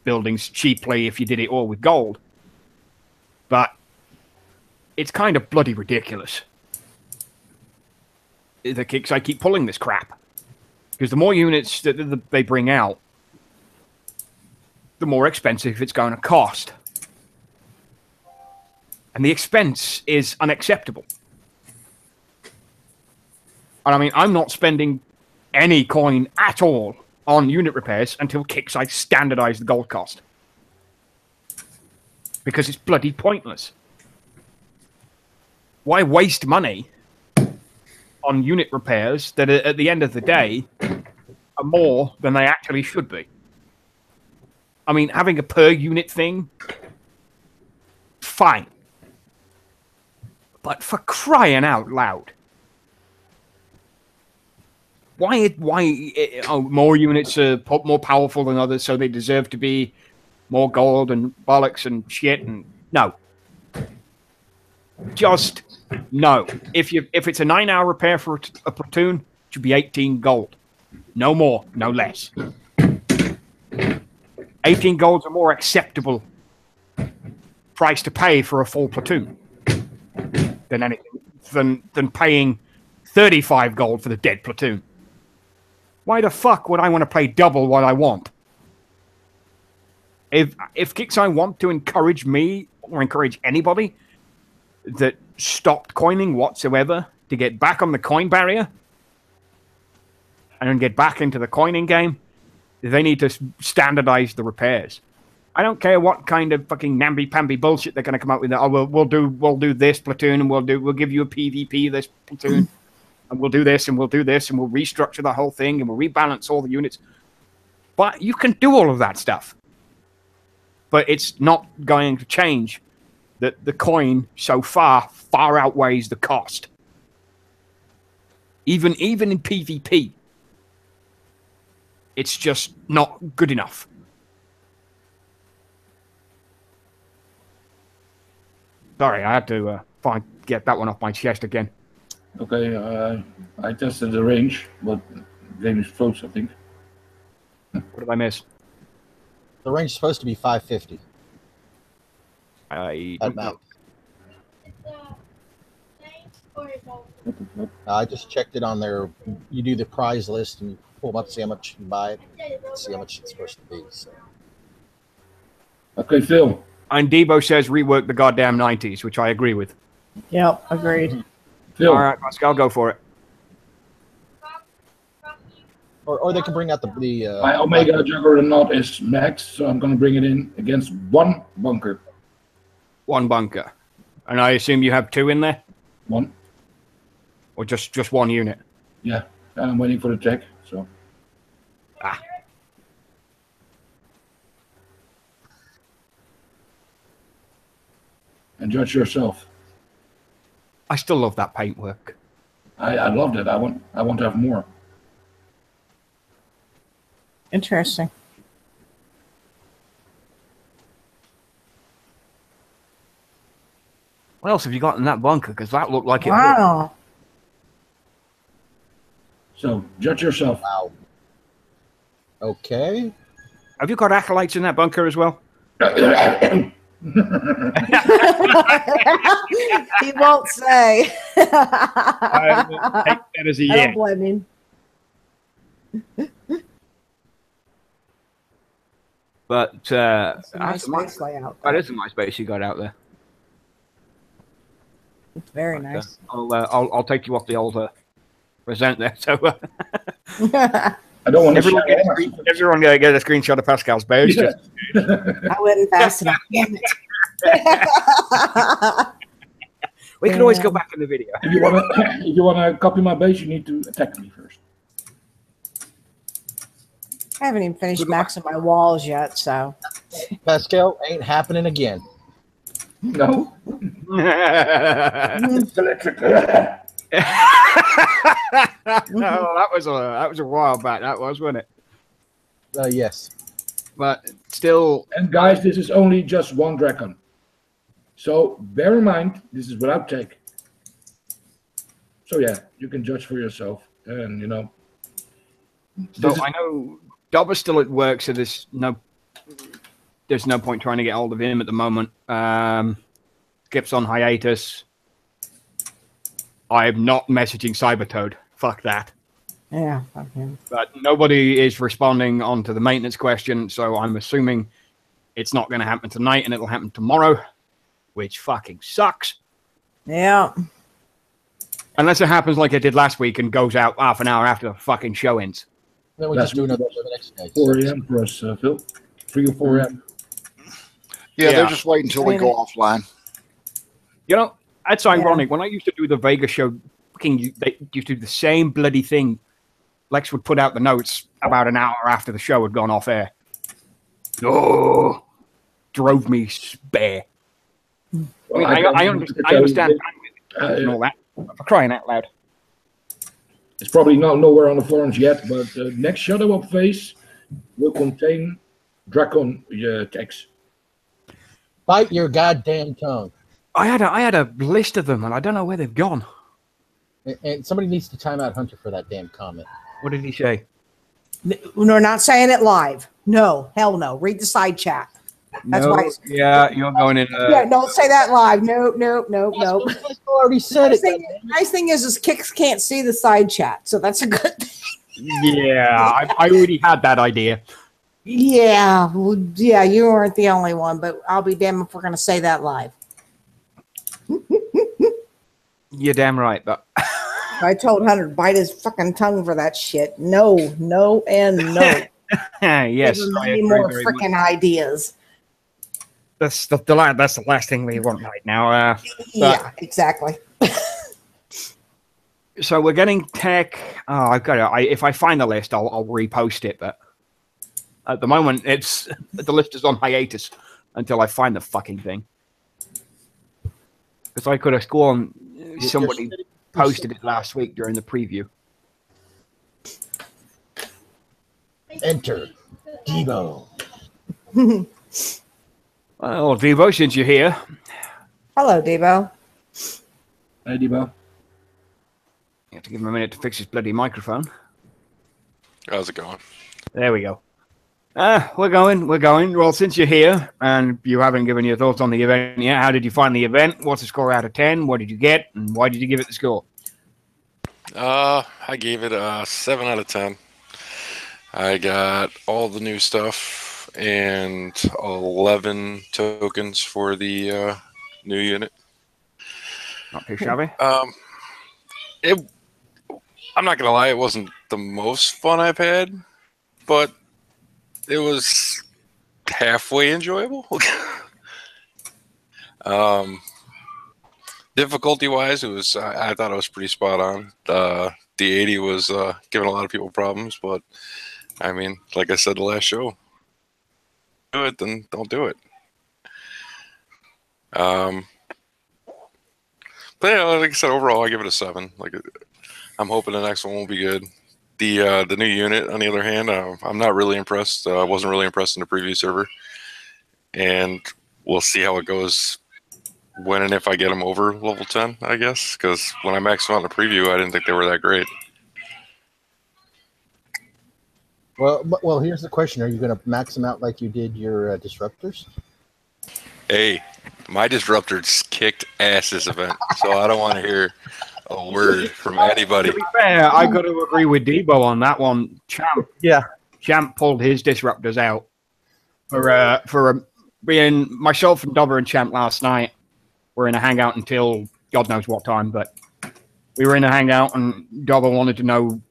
A: buildings cheaply if you did it all with gold. But it's kind of bloody ridiculous. The Kicksai keep pulling this crap. Because the more units that they bring out, the more expensive it's going to cost. And the expense is unacceptable. And I mean, I'm not spending any coin at all on unit repairs until Kicksai standardize the gold cost. Because it's bloody pointless. Why waste money on unit repairs that at the end of the day are more than they actually should be? I mean, having a per unit thing, fine. But for crying out loud, why more units are more powerful than others, so they deserve to be more gold and bollocks and shit? And no, just no. If it's a 9-hour repair for a platoon, it should be 18 gold, no more, no less. 18 gold's a more acceptable price to pay for a full platoon than anything than paying 35 gold for the dead platoon. Why the fuck would I want to pay double what I want? If Kicksai want to encourage me or encourage anybody that stopped coining whatsoever to get back on the coin barrier and then get back into the coining game, they need to standardize the repairs. I don't care what kind of fucking namby-pamby bullshit they're going to come out with. Oh, we'll do this platoon, and we'll give you a PvP this platoon, and we'll do this, and we'll do this, and we'll restructure the whole thing, and we'll rebalance all the units. But you can do all of that stuff. but it's not going to change. That the coin so far outweighs the cost. Even in PvP, it's just not good enough. Sorry, I had to get that one off my chest again.
F: Okay, I tested the range, but game is froze, I think.
A: What did I miss?
C: The range is supposed to be 550
A: I
C: at
A: don't
C: max.
A: know.
C: I just checked it on there. You do the prize list and you pull them up, see how much you can buy it, see how much it's supposed to be. So.
F: Okay, Phil.
A: And Debo says rework the goddamn 90s, which I agree with.
B: Yep, agreed.
F: Phil.
A: All right, Pascal, go for it.
C: Or they can bring out the
F: My Omega Juggernaut is max, so I'm going to bring it in against one bunker.
A: One bunker. And I assume you have two in there?
F: One.
A: Or just one unit?
F: Yeah, I'm waiting for the tech, so.
A: Ah.
F: And judge yourself.
A: I still love that paintwork.
F: I loved it. I want to have more.
B: Interesting.
A: What else have you got in that bunker? Because that looked like it.
B: Wow.
F: So, judge yourself.
C: Wow. Okay.
A: Have you got acolytes in that bunker as well?
B: He won't say.
A: I take that as a
B: I
A: yeah.
B: don't blame him.
A: But
B: It's a nice space layout.
A: that is a nice base you got out there.
B: It's very nice.
A: I'll take you off the old present there. So
F: I don't want to
A: everyone get a screenshot of Pascal's base.
F: Yeah.
B: I wouldn't fast enough. Damn it.
A: We can always go back in the video.
F: If you wanna copy my base, you need to attack me first.
B: I haven't even finished maxing my walls yet, so.
C: Pascal ain't happening again.
F: No.
B: Mm.
F: It's electric.
A: No, that was a while back. That was, wasn't it?
C: Yes.
A: But still,
F: And guys, this is only just one dragon. So bear in mind, this is without tech. So yeah, you can judge for yourself. And you know.
A: so I know Dob is still at work, so there's no point trying to get hold of him at the moment. Skip's on hiatus. I'm not messaging Cybertoad. Fuck that.
B: Yeah, fuck him.
A: But nobody is responding onto the maintenance question, so I'm assuming it's not going to happen tonight and it'll happen tomorrow, which fucking sucks.
B: Yeah.
A: Unless it happens like it did last week and goes out half an hour after the fucking show ends.
C: Then we
F: That's
C: just do another the next day.
F: 4 a.m. for us, Phil. 3 or 4 a.m.
D: Yeah,
A: Yeah.
D: they're just waiting until we go offline.
A: You know, that's ironic. When I used to do the Vegas show, they used to do the same bloody thing. Lex would put out the notes about an hour after the show had gone off air. Oh, drove me spare.
F: Well,
A: I understand and all that. For crying out loud.
F: It's probably not nowhere on the forums yet, but the next Shadow Up phase will contain Dracon text.
C: Bite your goddamn tongue.
A: I had a list of them, and I don't know where they've gone.
C: And somebody needs to time out Hunter for that damn comment.
A: What did he say?
B: We're not saying it live. No, hell no. Read the side chat. That's
A: No,
B: why it's,
A: yeah, you're going in.
B: yeah, don't say that live. No.
C: I already said it.
B: Nice thing is Kix can't see the side chat, so that's a good thing.
A: Yeah, I already had that idea.
B: Yeah, well, yeah, you weren't the only one, but I'll be damned if we're going to say that live.
A: You're damn right, but
B: I told Hunter to bite his fucking tongue for that shit. No, and no.
A: yes,
B: Give him
A: I
B: any
A: agree
B: more
A: very much.
B: freaking ideas.
A: That's the last thing we want right now.
B: Yeah, exactly.
A: So we're getting tech. Oh, I've got to. If I find the list, I'll repost it. But at the moment, the list is on hiatus. until I find the fucking thing. Because I could have sworn somebody posted it last week during the preview.
C: Enter Debo.
A: Well, Devo, since you're here,
B: Hello, Debo.
F: Hey, Debo.
A: you have to give him a minute to fix his bloody microphone.
I: How's it going?
A: There we go. We're going. Well, since you're here and you haven't given your thoughts on the event yet, how did you find the event? What's the score out of 10? What did you get? And why did you give it the score?
I: I gave it a 7 out of 10. I got all the new stuff and 11 tokens for the new unit.
A: Not too shabby.
I: I'm not gonna lie, it wasn't the most fun I've had, but it was halfway enjoyable. Difficulty wise, it was. I thought it was pretty spot on. The 80 was giving a lot of people problems, but I mean, like I said the last show, do it, then don't do it. But yeah, like I said, overall, I give it a 7. Like, I'm hoping the next one will be good. The new unit, on the other hand, I'm not really impressed. I wasn't really impressed in the preview server, and we'll see how it goes when and if I get them over level 10, I guess. Because when I maxed them out in the preview, I didn't think they were that great.
C: Well, here's the question: are you going to max them out like you did your disruptors?
I: Hey, my disruptors kicked ass this event, so I don't want to hear a word from anybody.
A: To be fair, I got to agree with Debo on that one. Champ pulled his disruptors out for being myself and Dobber and Champ last night. We're in a hangout until God knows what time, but we were in a hangout and Dobber wanted to know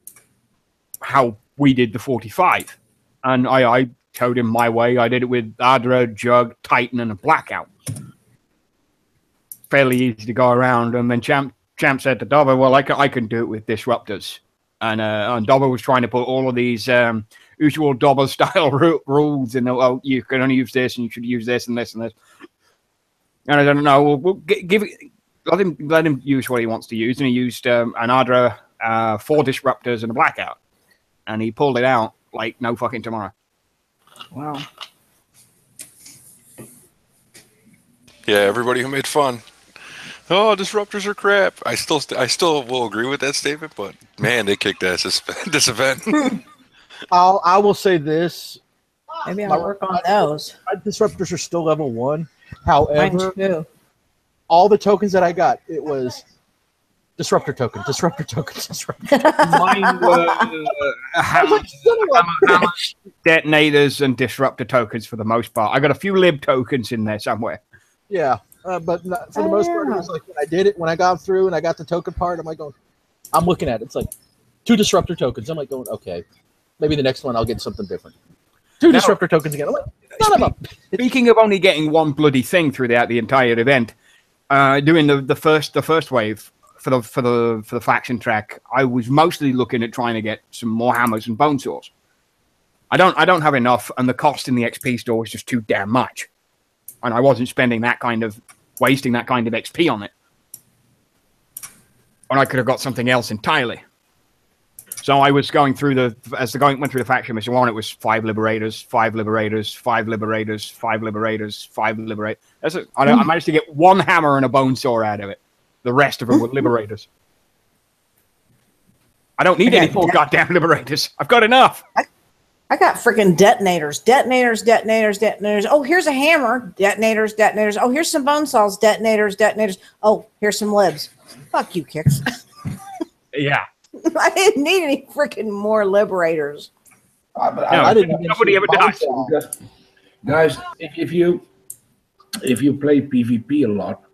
A: how we did the 45, and I showed him my way. I did it with Adra, Jug, Titan, and a Blackout. Fairly easy to go around, and then Champ said to Dobber, well, I can do it with disruptors. And Dobber was trying to put all of these usual Dobber-style rules in. Oh, you can only use this, and you should use this, and this, and this. And I don't know. We'll let him use what he wants to use. And he used an Adra, 4 disruptors, and a Blackout. And he pulled it out like no fucking tomorrow.
B: Wow.
I: Yeah, everybody who made fun. Oh, disruptors are crap. I still will agree with that statement, but man, they kicked ass this event.
C: I will say this:
B: Maybe I'll work on those.
C: my disruptors are still level 1. However,
B: Mine too.
C: all the tokens that I got, it was disruptor token, disruptor token, disruptor.
A: Mine were hammer detonators and disruptor tokens for the most part. I got a few lib tokens in there somewhere.
C: Yeah, but not, for the most part, it was like when I did it, when I got through and I got the token part, I'm like going, I'm looking at it. It's like 2 disruptor tokens. I'm like going, okay, maybe the next one I'll get something different. 2 disruptor tokens again. I'm like, son of a.
A: Speaking of only getting one bloody thing throughout the entire event, doing the first wave for the faction track, I was mostly looking at trying to get some more hammers and bone saws. I don't have enough, and the cost in the XP store was just too damn much. And I wasn't spending wasting that kind of XP on it. When I could have got something else entirely. So I was going through as the going went through the faction mission 1, it was 5 liberators, 5 liberators, 5 liberators, 5 liberators, 5 liberators. I managed to get 1 hammer and a bone saw out of it. The rest of them were liberators. I don't need any more goddamn liberators. I've got enough.
B: I got freaking detonators. Oh, here's a hammer. Detonators. Oh, here's some bone saws. Detonators. Oh, here's some libs. Fuck you, Kicks.
A: Yeah.
B: I didn't need any freaking more liberators.
F: I didn't.
A: Nobody ever dies.
F: Guys, if you play PvP a lot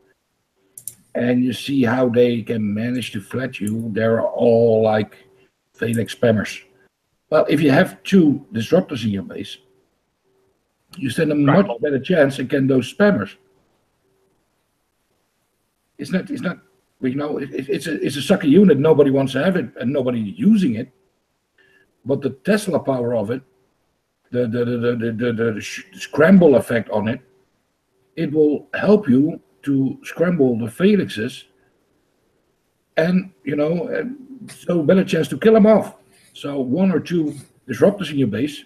F: and you see how they can manage to flat you, they're all like Felix spammers. Well, if you have 2 disruptors in your base, you stand a much better chance against those spammers. It's not. You know, it's a sucker unit. Nobody wants to have it, and nobody using it. But the Tesla power of it, the scramble effect on it, it will help you to scramble the phalanxes, and so better chance to kill them off. So 1 or 2 disruptors in your base,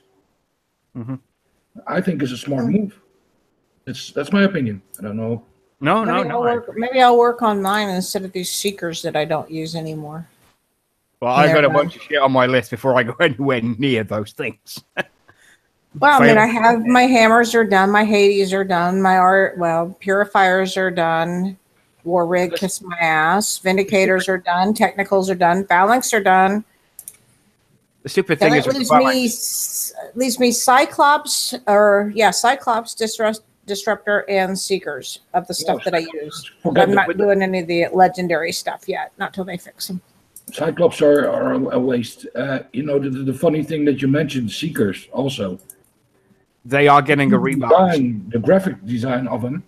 F: I think is a smart move. That's my opinion. I don't know.
B: Maybe I'll work on mine instead of these seekers that I don't use anymore.
A: Well, I've got a bunch of shit on my list before I go anywhere near those things.
B: Well, I mean, I have my hammers are done, my Hades are done, purifiers are done, War Rig kiss my ass, Vindicators are done, Technicals are done, Phalanx are done.
A: The stupid thing is,
B: leaves me Cyclops, Disruptor, and Seekers of the stuff that I use. I'm not doing any of the legendary stuff yet, not till they fix them.
F: Cyclops are a waste. The funny thing that you mentioned, Seekers also.
A: They are getting a rebound.
F: The graphic design of them,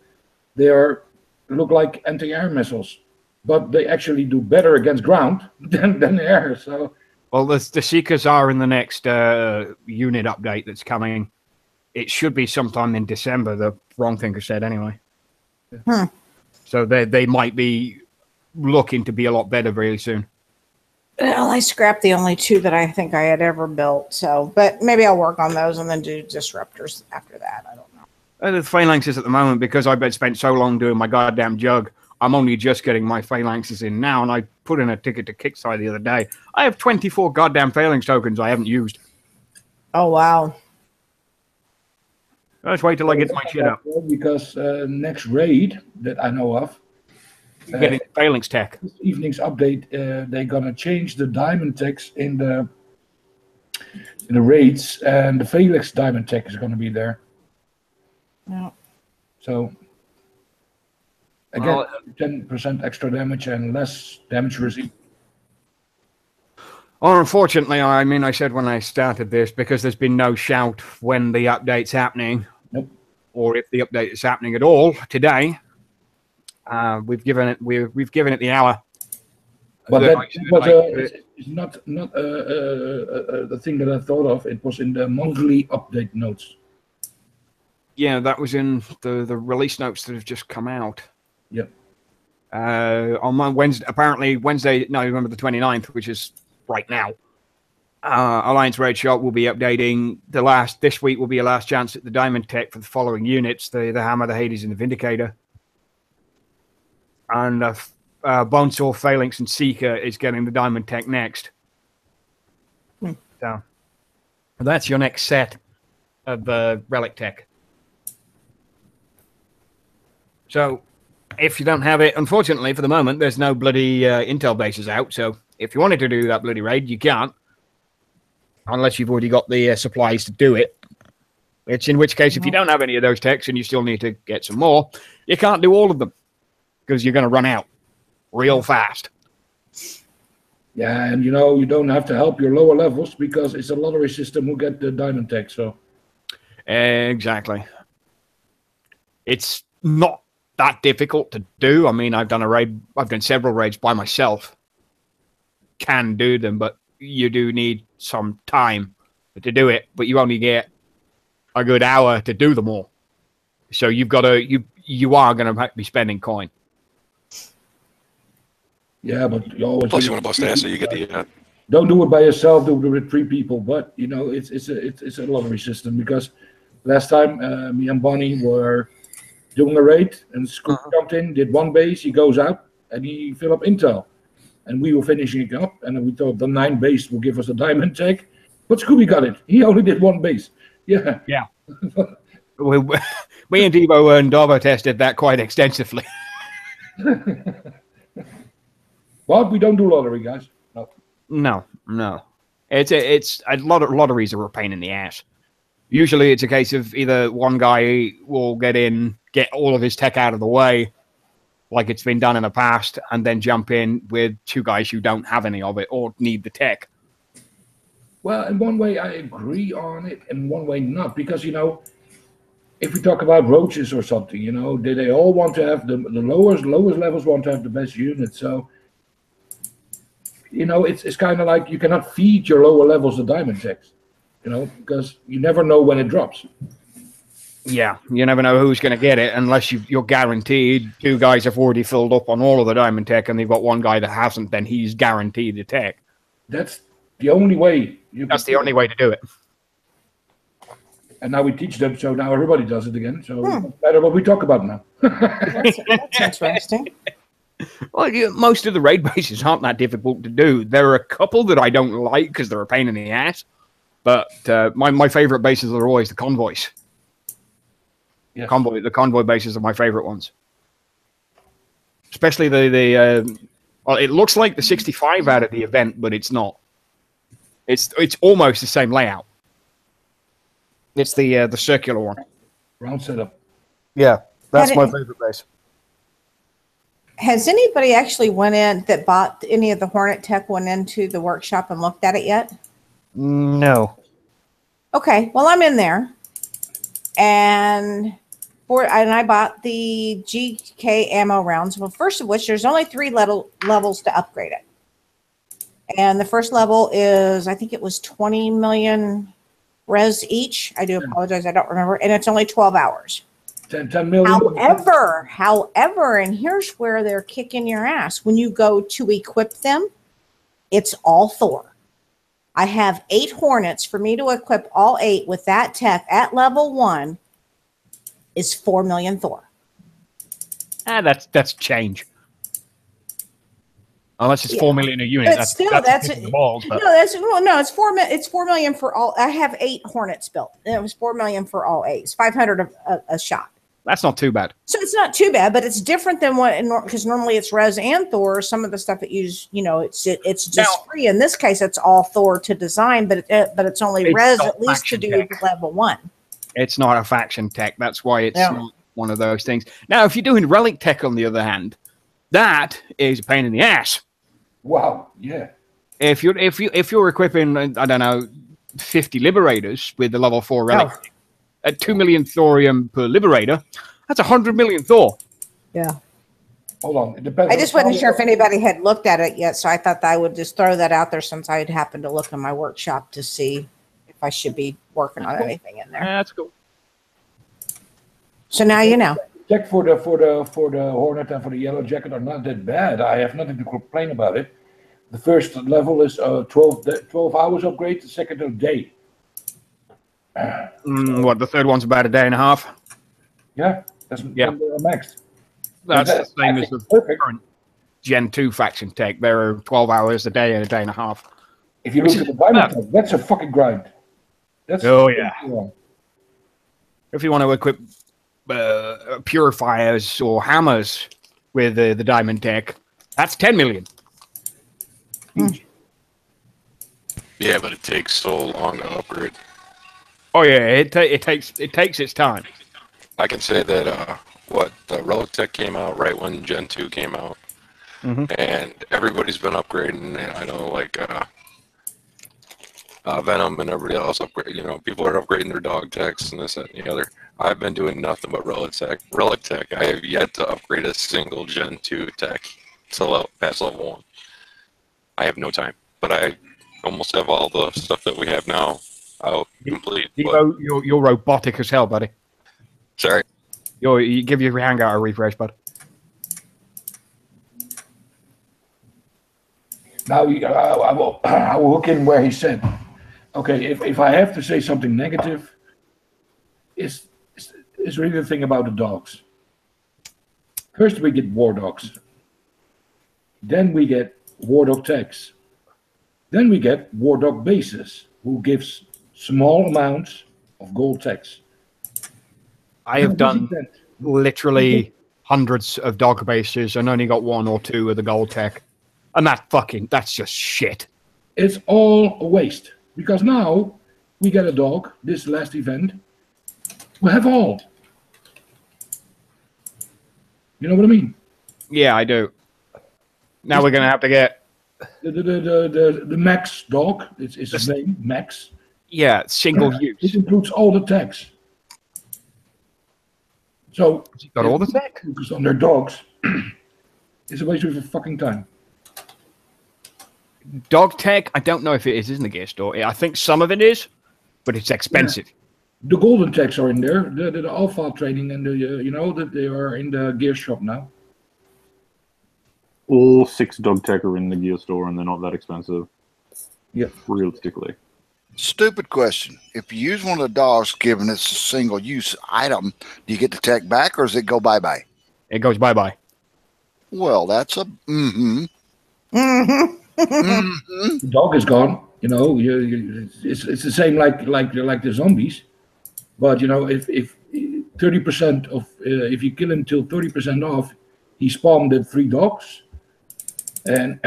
F: look like anti-air missiles, but they actually do better against ground than air. So,
A: well, the Seekers are in the next unit update that's coming. It should be sometime in December. The wrong thing is said anyway. So they might be looking to be a lot better very soon.
B: Well, I scrapped the only 2 that I think I had ever built. So, but maybe I'll work on those and then do disruptors after that. I don't know.
A: The phalanxes at the moment, because I've spent so long doing my goddamn jug, I'm only just getting my phalanxes in now, and I put in a ticket to Kickstarter the other day. I have 24 goddamn phalanx tokens I haven't used.
B: Oh, wow.
A: Let's wait till I get my shit up.
F: Because next raid that I know of,
A: getting phalanx tech.
F: This evening's update, they're gonna change the diamond techs in the raids, and the phalanx diamond tech is gonna be there.
B: Yeah.
F: So again, 10% extra damage and less damage received.
A: Well, unfortunately, I mean, I said when I started this, because there's been no shout when the update's happening, or if the update is happening at all today. We've given it the hour.
F: But it's not the thing that I thought of. It was in the monthly update notes.
A: Yeah, that was in the release notes that have just come out.
F: Yep.
A: On Wednesday, November the 29th, which is right now. Alliance Raid Shop will be updating this week will be a last chance at the Diamond Tech for the following units: the Hammer, the Hades, and the Vindicator. And Bonesaw, Phalanx, and Seeker is getting the Diamond Tech next. So that's your next set of Relic Tech. So if you don't have it, unfortunately, for the moment, there's no bloody Intel bases out. So if you wanted to do that bloody raid, you can't. Unless you've already got the supplies to do it. In which case, if you don't have any of those techs and you still need to get some more, you can't do all of them. Because you're going to run out real fast.
F: Yeah, and you don't have to help your lower levels because it's a lottery system who get the diamond tech. So
A: exactly, it's not that difficult to do. I mean, I've done several raids by myself. Can do them, but you do need some time to do it. But you only get a good hour to do them all. So you are going to be spending coin.
F: Yeah, but you always.
I: Plus, you want to bust ass, so you get the.
F: Don't do it by yourself. Do it with 3 people. But it's a lottery system because last time me and Bonnie were doing a raid and Scoop jumped in, did 1 base, he goes out and he filled up intel, and we were finishing it up, and then we thought the 9 base will give us a diamond tech, but Scooby got it. He only did 1 base. Yeah.
A: Yeah. Me and Devo and Davo tested that quite extensively.
F: But we don't do lottery, guys.
A: No. It's a lot of lotteries are a pain in the ass. Usually it's a case of either one guy will get all of his tech out of the way, like it's been done in the past, and then jump in with 2 guys who don't have any of it or need the tech.
F: Well, in one way I agree on it, in one way not, because if we talk about roaches or something, they all want to have the lowest levels want to have the best unit. So it's kind of like you cannot feed your lower levels the diamond techs, because you never know when it drops.
A: Yeah, you never know who's going to get it unless you're guaranteed 2 guys have already filled up on all of the diamond tech and they've got 1 guy that hasn't, then he's guaranteed the tech.
F: That's the only way.
A: That's the only way to do it.
F: And now we teach them, so now everybody does it again. So it doesn't matter what we talk about now.
B: That's interesting.
A: Well, most of the raid bases aren't that difficult to do. There are a couple that I don't like because they're a pain in the ass. But my favorite bases are always the convoys.
F: Yes.
A: The convoy bases are my favorite ones. Especially the well, it looks like the 65 out of the event, but it's not. It's almost the same layout. It's the circular one.
F: Round setup.
A: Yeah, that's my favorite base.
B: Has anybody actually went in that bought any of the Hornet tech, went into the workshop and looked at it yet?
A: No.
B: Okay, well, I'm in there. And I bought the GK ammo rounds. Well, first of which, there's only 3 levels to upgrade it. And the first level is, I think it was 20 million res each. I do apologize, I don't remember. And it's only 12 hours.
F: 10 million.
B: However, and here's where they're kicking your ass. When you go to equip them, it's all Thor. I have 8 Hornets. For me to equip all 8 with that tech at level 1 is 4 million Thor.
A: That's change. Unless it's 4 million a unit.
B: But it's 4 million for all. I have 8 Hornets built. And it was 4 million for all 8. It's 500 a shot.
A: That's not too bad.
B: So it's not too bad, but it's different than what, because normally it's res and Thor. Some of the stuff that it's just free. In this case, it's all Thor to design, but it's only res at least to do level 1.
A: It's not a faction tech. That's why it's not one of those things. Now, if you're doing relic tech, on the other hand, that is a pain in the ass.
F: Wow. Yeah.
A: If you're equipping, I don't know, 50 liberators with the level 4 relic tech, at 2 million thorium per liberator, that's 100 million Thor.
B: Yeah.
F: Hold on. It depends.
B: I just wasn't sure if anybody had looked at it yet, so I thought that I would just throw that out there since I had happened to look in my workshop to see if I should be working on anything in there.
A: That's cool.
B: So now you know.
F: Check for the Hornet and for the Yellow Jacket are not that bad. I have nothing to complain about it. The first level is 12 hours upgrade. The second a day.
A: What, the third one's about a day and a half?
F: Yeah, that's max.
A: That's the same as the current Gen 2 faction tech. There are 12 hours a day and a day and a half.
F: If you look at the diamond tech, that's a fucking grind. That's
A: if you want to equip purifiers or hammers with the diamond tech, that's 10 million.
I: Yeah, but it takes so long to upgrade.
A: Oh yeah, it takes its time.
I: I can say that the Relic Tech came out right when Gen 2 came out, and everybody's been upgrading. I know, like Venom and everybody else upgrade. People are upgrading their dog techs and this, that, and the other. I've been doing nothing but Relic Tech. I have yet to upgrade a single Gen 2 tech to past level 1. I have no time, but I almost have all the stuff that we have now out complete.
A: You're robotic as hell, buddy.
I: Sorry.
A: You give your hangout a refresh, bud.
F: Now I will hook in where he said, okay, if I have to say something negative, is really the thing about the dogs. First we get war dogs. Then we get war dog techs. Then we get war dog bases, who gives small amounts of gold techs.
A: I have done literally hundreds of dog bases and only got 1 or 2 of the gold tech. And that's just shit.
F: It's all a waste. Because now we get a dog, this last event, we have all. You know what I mean?
A: Yeah, I do. Now we're going to have to get...
F: The Max dog, it's his name, Max.
A: Yeah, single use.
F: It includes all the tags. So,
A: got all the tech?
F: Focus on their dogs. It's a waste of your fucking time.
A: Dog tech, I don't know if it is in the gear store. I think some of it is, but it's expensive.
F: The golden tags are in there. The alpha training and the you know that they are in the gear shop now.
E: All 6 dog tech are in the gear store, and they're not that expensive.
F: Yeah.
E: Realistically.
D: Stupid question. If you use one of the dogs, given it's a single-use item, do you get the tech back, or does it go bye-bye?
A: It goes bye-bye.
D: Well, that's a mm-hmm.
B: Mm-hmm.
F: The dog is gone. You know, it's the same like the zombies. But you know, if 30% of if you kill him till 30% off, he spawned the 3 dogs, and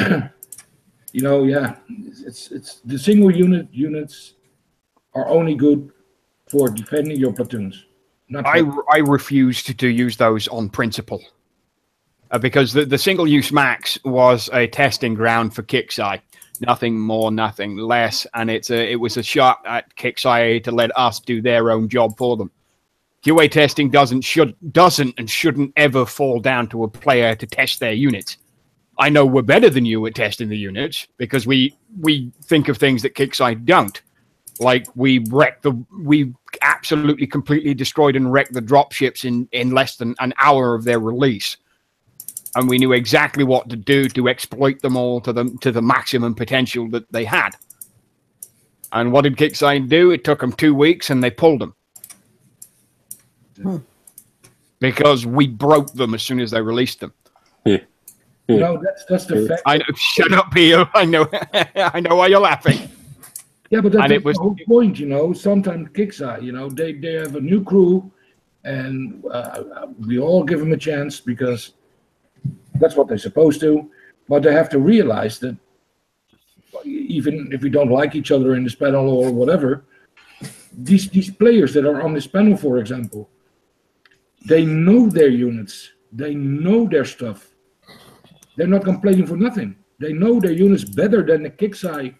F: you know, yeah, it's the single units are only good for defending your platoons. Not
A: I refused to use those on principle because the single use max was a testing ground for Kixeye. Nothing more, nothing less, and it was a shot at Kixeye to let us do their own job for them. QA testing doesn't and shouldn't ever fall down to a player to test their units. I know we're better than you at testing the units because we think of things that Kixeye don't. Like we absolutely completely destroyed and wrecked the dropships in less than an hour of their release. And we knew exactly what to do to exploit them all to the maximum potential that they had. And what did Kixeye do? It took them 2 weeks and they pulled them. Because we broke them as soon as they released them.
F: No, that's the fact.
A: I know, shut up, Pio. I know I know why you're laughing.
F: Yeah, but that's the whole point, you know. Sometimes Kixeye, you know, they have a new crew, and we all give them a chance because that's what they're supposed to. But they have to realize that even if we don't like each other in this panel or whatever, these players that are on this panel, for example, they know their units, they know their stuff. They're not complaining for nothing. They know their units better than the Kixeye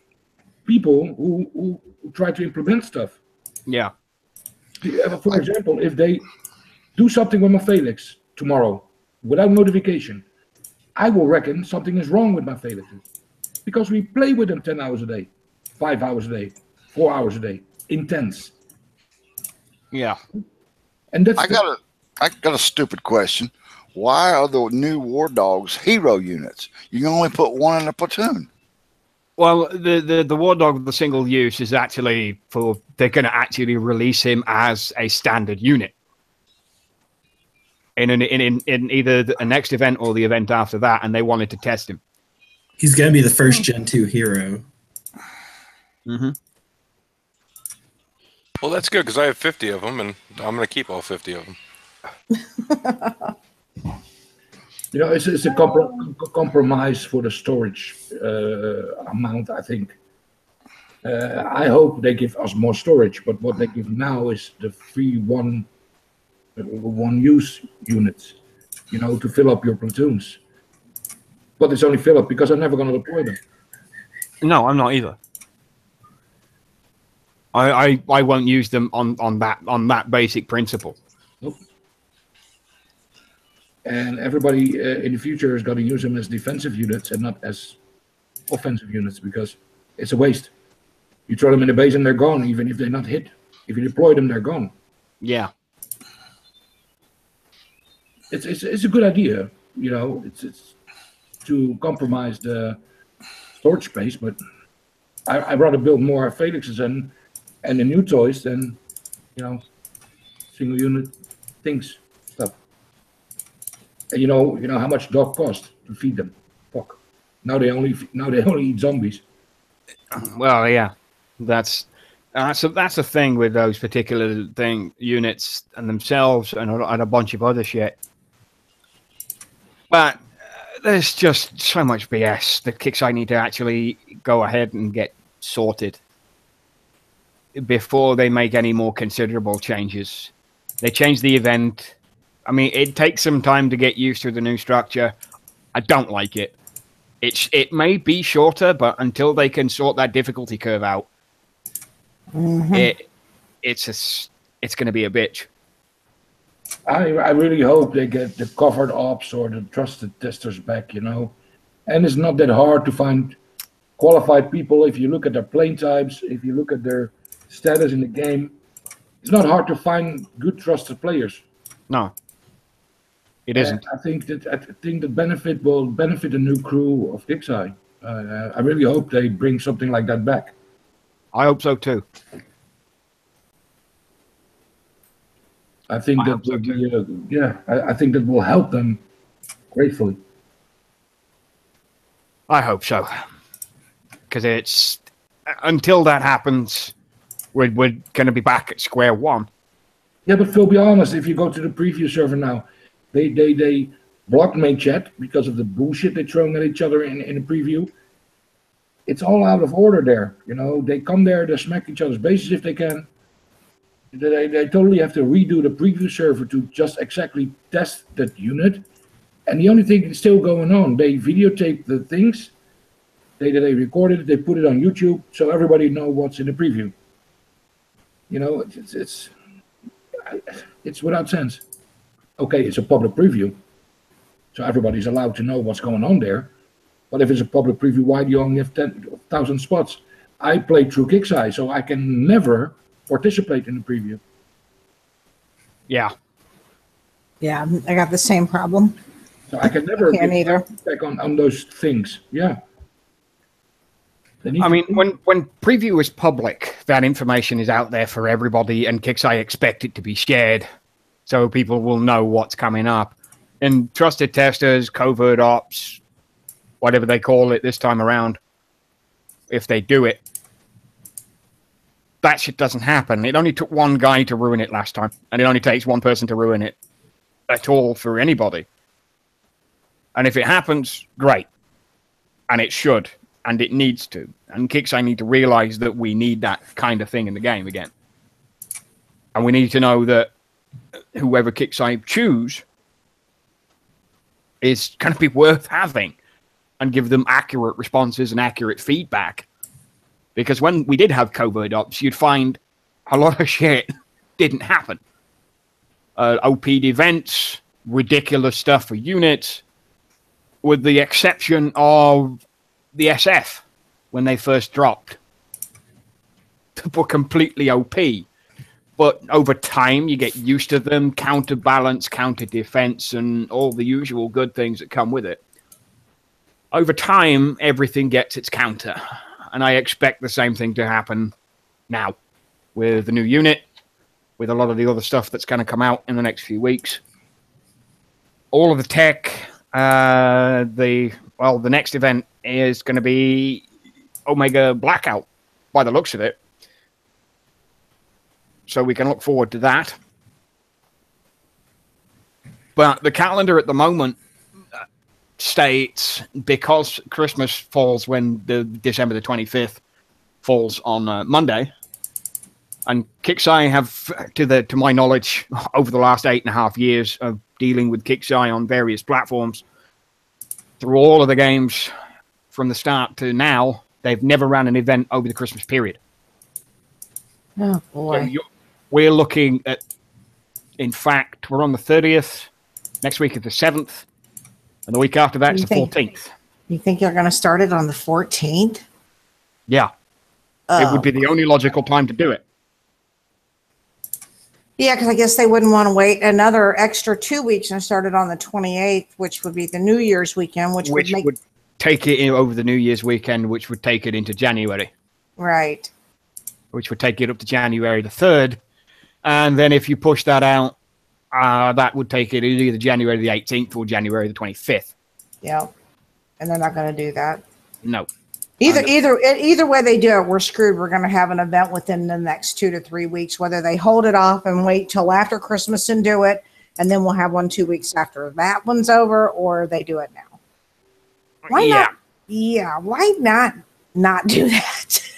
F: people who try to implement stuff.
A: Yeah.
F: For example, if they do something with my Felix tomorrow without notification, I will reckon something is wrong with my Felixes. Because we play with them 10 hours a day, 5 hours a day, 4 hours a day, intense.
A: Yeah.
F: And that's
D: I got a stupid question. Why are the new war dogs hero units? You can only put one in a platoon.
A: Well, the war dog, the single use, is actually for they're going to actually release him as a standard unit in either the next event or the event after that, and they wanted to test him.
H: He's going to be the first Gen 2 hero.
A: Mm-hmm.
I: Well, that's good because I have 50 of them, and I'm going to keep all 50 of them.
F: You know, it's a compromise for the storage amount, I think. I hope they give us more storage, but what they give now is the free one-use units, you know, to fill up your platoons. But it's only fill up because I'm never going to deploy them.
A: No, I'm not either. I won't use them on that basic principle.
F: Nope. And everybody in the future is going to use them as defensive units and not as offensive units because it's a waste. You throw them in the base and they're gone, even if they're not hit. If you deploy them, they're gone.
A: Yeah.
F: It's a good idea, you know. It's to compromise the storage space, but I'd rather build more Felixes and the new toys than, you know, single unit things stuff. And you know how much dog cost to feed them. Fuck. Now they only eat zombies.
A: Well, yeah, that's a thing with those particular units and themselves and a bunch of other shit. But there's just so much BS that Kixeye need to actually go ahead and get sorted before they make any more considerable changes. They changed the event. I mean, it takes some time to get used to the new structure. I don't like it. It may be shorter, but until they can sort that difficulty curve out, it's going to be a bitch.
F: I really hope they get the covered ops or the trusted testers back, you know. And it's not that hard to find qualified people if you look at their plane types, if you look at their status in the game. it's not hard to find good trusted players.
A: No, it isn't.
F: I think that benefit will benefit the new crew of Kixeye. I really hope they bring something like that back.
A: I hope so too.
F: I think
A: I
F: that
A: hope so
F: will be, I think that will help them gratefully.
A: I hope so, because it's until that happens, we're going to be back at square one.
F: Yeah, but Phil, be honest. If you go to the preview server now, they blocked main chat because of the bullshit they're throwing at each other in the preview. It's all out of order there. You know, they come there, they smack each other's bases if they can. They totally have to redo the preview server to just exactly test that unit. And the only thing that's still going on, they videotape the things. They recorded it, they put it on YouTube, so everybody know what's in the preview. You know, it's without sense. Okay, it's a public preview, so everybody's allowed to know what's going on there. But if it's a public preview, why do you only have 10,000 spots? I play through Kixeye, so I can never participate in the preview.
A: Yeah.
B: Yeah, I got the same problem.
F: So I can never
B: Can't either.
F: back on those things. Yeah.
A: I mean, when preview is public, that information is out there for everybody, and Kixeye expect it to be shared so people will know what's coming up. And trusted testers, covert ops, whatever they call it this time around, if they do it, that shit doesn't happen. It only took one guy to ruin it last time, and it only takes one person to ruin it at all for anybody. And if it happens, great. And it should. And it needs to. And Kixeye need to realize that we need that kind of thing in the game again. And we need to know that whoever Kixeye choose is going to be worth having and give them accurate responses and accurate feedback. Because when we did have covert ops, you'd find a lot of shit didn't happen. OP'd events, ridiculous stuff for units, with the exception of the SF when they first dropped. They were completely OP. But over time, you get used to them, counterbalance, counter defense, and all the usual good things that come with it. Over time, everything gets its counter. And I expect the same thing to happen now with the new unit, with a lot of the other stuff that's going to come out in the next few weeks. All of the tech, the next event is going to be Omega Blackout, by the looks of it. So we can look forward to that. But the calendar at the moment states, because Christmas falls when the December the 25th falls on Monday, and Kixeye have, to my knowledge, over the last 8.5 years of dealing with Kixeye on various platforms, through all of the games from the start to now, they've never ran an event over the Christmas period.
B: Oh, boy.
A: So we're looking at, in fact, we're on the 30th. Next week is the 7th. And the week after that is the 14th.
B: You think you're going to start it on the 14th?
A: Yeah. It would be the only logical time to do it.
B: Yeah, because I guess they wouldn't want to wait another extra 2 weeks and start it on the 28th, which would be the New Year's weekend, which would
A: take it in over the New Year's weekend, which would take it into January.
B: Right.
A: Which would take it up to January the 3rd. And then if you push that out, that would take it either January the 18th or January the 25th.
B: Yeah. And they're not going to do that.
A: No.
B: Either way they do it, we're screwed. We're going to have an event within the next 2 to 3 weeks, whether they hold it off and wait till after Christmas and do it, and then we'll have one 2 weeks after that one's over, or they do it now. Why not? Yeah, why not do that?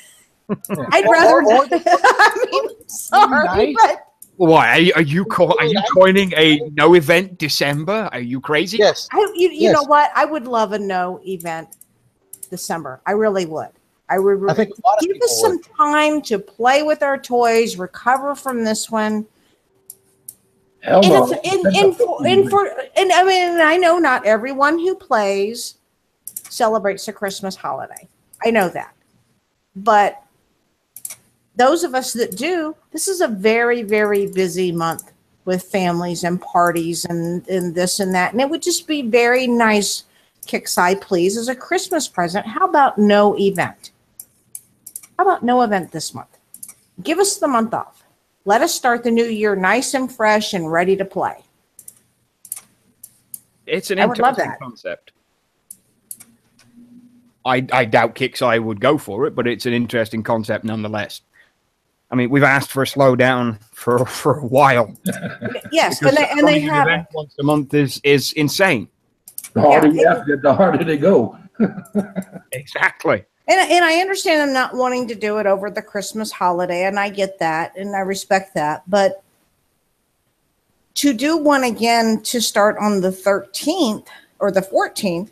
B: I'd rather. I mean, sorry, but
A: why are you coining a no event December? Are you crazy?
C: Yes.
B: You know what? I would love a no event December. I really would. I would.
C: I think a lot of
B: give us some time to play with our toys, recover from this one.
F: Hell
B: And
F: no.
B: I mean, I know not everyone who plays celebrates the Christmas holiday. I know that, but those of us that do, this is a very, very busy month with families and parties and this and that. And it would just be very nice, Kickside, please, as a Christmas present. How about no event? How about no event this month? Give us the month off. Let us start the new year nice and fresh and ready to play.
A: It's an
B: I would love
A: interesting
B: that.
A: concept. I doubt Kickside would go for it, but it's an interesting concept nonetheless. I mean, we've asked for a slowdown for a while.
B: Yes,
A: Because
B: and they
A: running an
B: have
A: event once a month is insane.
F: The harder
B: Yeah,
F: you ask it, the harder they go.
A: Exactly.
B: And I understand them not wanting to do it over the Christmas holiday, and I get that, and I respect that. But to do one again to start on the 13th or the 14th,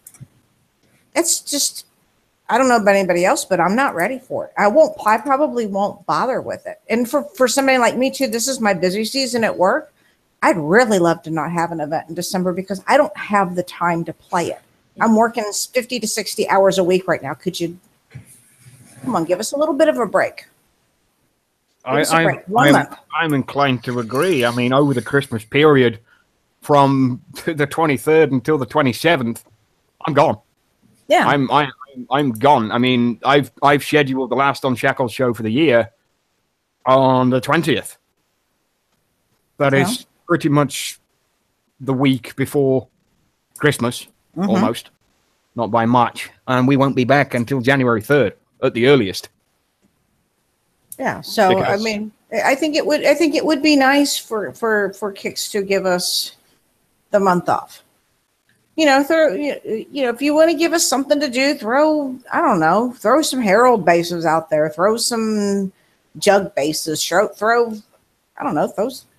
B: it's just, I don't know about anybody else, but I'm not ready for it. I probably won't bother with it. And for somebody like me too, this is my busy season at work. I'd really love to not have an event in December because I don't have the time to play it. I'm working 50 to 60 hours a week right now. Could you, come on, give us a little bit of a break.
A: I'm inclined to agree. I mean, over the Christmas period from the 23rd until the 27th, I'm gone.
B: Yeah.
A: I'm gone. I mean, I've scheduled the last Unshackled show for the year on the 20th. That is pretty much the week before Christmas, almost. Not by much. And we won't be back until January 3rd at the earliest.
B: Yeah. So
A: Because-
B: I mean, I think it would be nice for Kicks to give us the month off. You know, if you want to give us something to do, throw some Herald bases out there, throw some jug bases, throw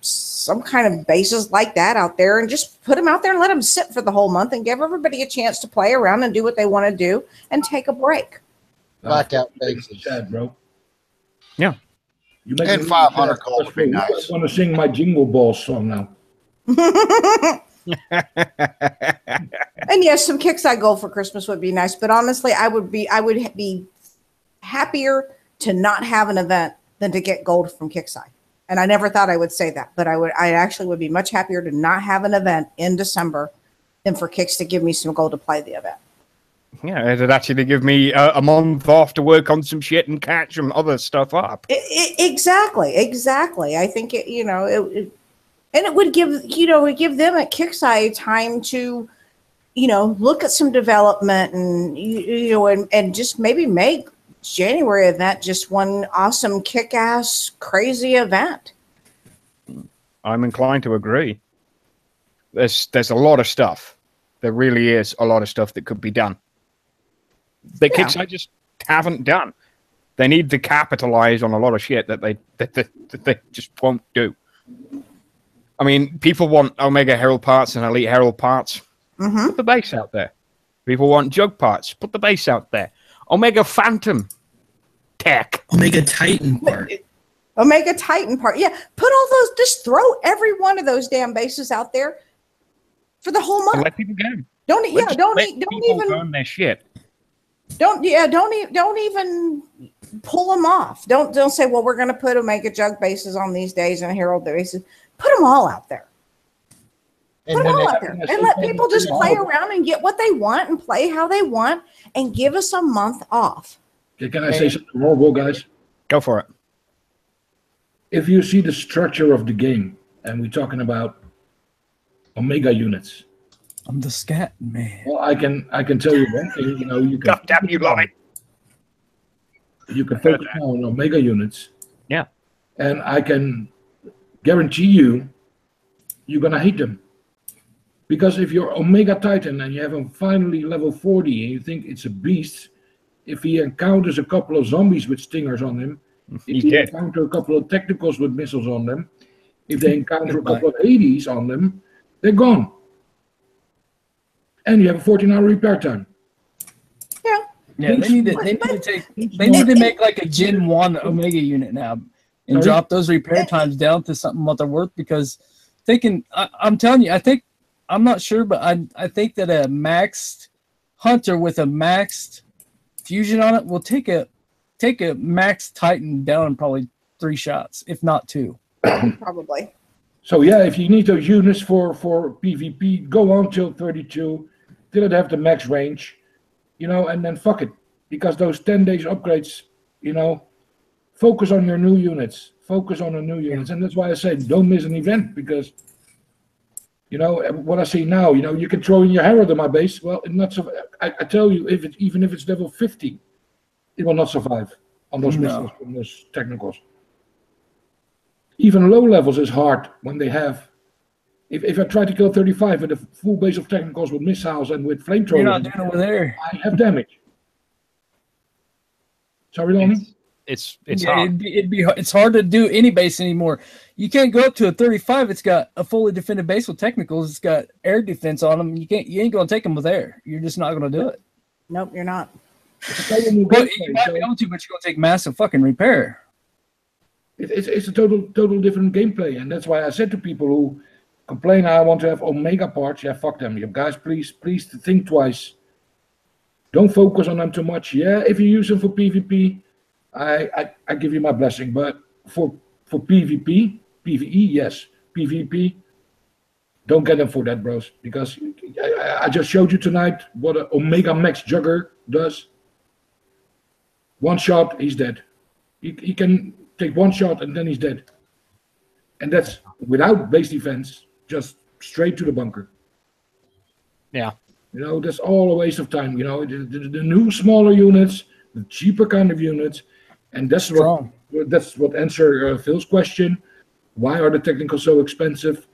B: some kind of bases like that out there, and just put them out there and let them sit for the whole month and give everybody a chance to play around and do what they want to do and take a break.
C: Blackout
F: Makes me
C: bases.
F: sad, bro.
A: Yeah.
F: You make
D: And
F: me
D: 500
F: sad.
D: gold would be nice.
F: I want to sing my Jingle Balls song now.
B: And yes, some Kickside gold for Christmas would be nice, but honestly, I would be happier to not have an event than to get gold from Kickside. And I never thought I would say that, but I actually would be much happier to not have an event in December than for Kicks to give me some gold to play the event.
A: Yeah, it'd actually give me a month off to work on some shit and catch some other stuff up.
B: Exactly. I think and it would give them at Kickside time to, look at some development and and just maybe make January event just one awesome kick-ass crazy event.
A: I'm inclined to agree. There's a lot of stuff. There really is a lot of stuff that could be done. The Kickside just haven't done. They need to capitalize on a lot of shit that they just won't do. I mean, people want Omega Herald parts and Elite Herald parts. Put the base out there. People want jug parts. Put the base out there. Omega Phantom tech.
H: Omega Titan part.
B: Omega Titan part. Yeah, put all those. Just throw every one of those damn bases out there for the whole month.
A: And let people get them.
B: Don't
A: People
B: even
A: burn their shit.
B: don't even pull them off. Don't say, well, we're going to put Omega Jug bases on these days and Herald bases. Put them all out there. Put them all out there and let people just play around and get what they want and play how they want and give us a month off.
F: Okay, can I say something horrible, guys?
A: Go for it.
F: If you see the structure of the game, and we're talking about Omega units,
J: I'm the scat man.
F: well, I can tell you one thing. You can.
A: God damn you, Lonnie.
F: You can focus on Omega units.
A: Yeah.
F: And I can guarantee you're gonna hate them. Because if you're Omega Titan and you have him finally level 40 and you think it's a beast, if he encounters a couple of zombies with stingers on him, if he encounter a couple of technicals with missiles on them, if they encounter a couple of Hades on them, they're gone. And you have a 14-hour repair time.
J: Yeah, they need to make like a Gen 1 Omega unit now and drop those repair times down to something what they're worth, because I'm telling you, I'm not sure, but I think that a maxed hunter with a maxed fusion on it will take a maxed Titan down probably 3 shots, if not 2.
B: Probably.
F: So yeah, if you need those units for PvP, go on till 32, till it have the max range, and then fuck it, because those 10 days upgrades, focus on your new units, and that's why I say don't miss an event, because what I see now, you can throw in your Herald in my base. Well, not so. I tell you, even if it's level 50, it will not survive on those missiles, on those technicals. Even low levels is hard when they have. If I try to kill 35 with a full base of technicals with missiles and with flamethrowers,
J: you're not doing it over there.
F: I have damage. Sorry, Lonnie.
A: It's hard.
J: It's hard to do any base anymore. You can't go up to a 35. It's got a fully defended base with technicals. It's got air defense on them. You ain't gonna take them with air. You're just not gonna do it.
B: Nope, you're not.
J: Well, you might be able to, but you're gonna take massive fucking repair.
F: It's a total different gameplay, and that's why I said to people who complain, I want to have Omega parts. Yeah, fuck them. You guys, please think twice. Don't focus on them too much. Yeah, if you use them for PvP, I give you my blessing. But for PvP, PvE, yes. PvP, don't get them for that, bros. Because I just showed you tonight what an Omega Max Jugger does. One shot, he's dead. He can take one shot and then he's dead. And that's without base defense, just straight to the bunker.
A: Yeah.
F: That's all a waste of time. The new smaller units, the cheaper kind of units, and that's what answer Phil's question. Why are the technicals so expensive?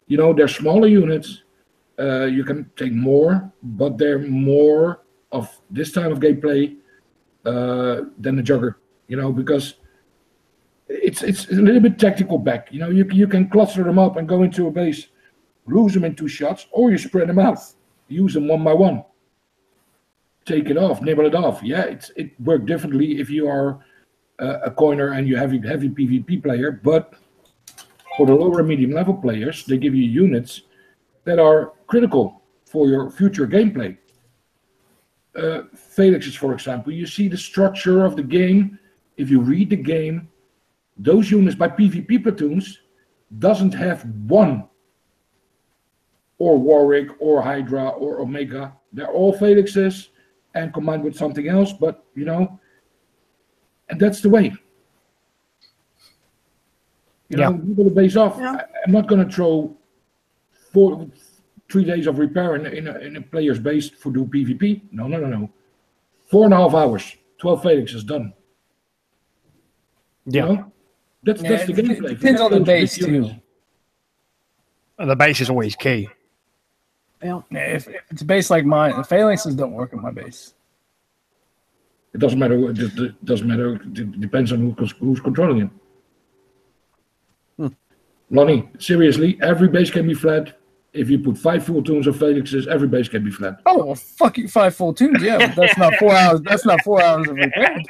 F: They're smaller units. You can take more, but they're more of this time of gameplay than the Jugger. Because it's a little bit tactical back. You can cluster them up and go into a base, lose them in 2 shots, or you spread them out, use them one by one, take it off, nibble it off. Yeah, it works differently if you are a coiner and you heavy PvP player, but for the lower and medium level players, they give you units that are critical for your future gameplay. Felixes, for example, you see the structure of the game. If you read the game, those units by PvP platoons doesn't have one or Warwick or Hydra or Omega. They're all Felixes and combined with something else, but and that's the way. People the base off. Yeah. I'm not going to throw 3 days of repair in a player's base for do PvP. No. 4.5 hours, 12 Felixes done.
A: Yeah.
F: That's the gameplay.
J: It depends on the base too.
A: The base is always key.
B: Yeah.
J: If it's a base like mine, the phalanxes don't work in my base.
F: It doesn't matter. It doesn't matter. It depends on who's controlling it. Lonnie, seriously, every base can be flat. If you put 5 full tunes of Felixes, every base can be flat.
J: Oh, well, fuck you, 5 full tunes, yeah, but that's not 4 hours. That's not 4 hours of repair.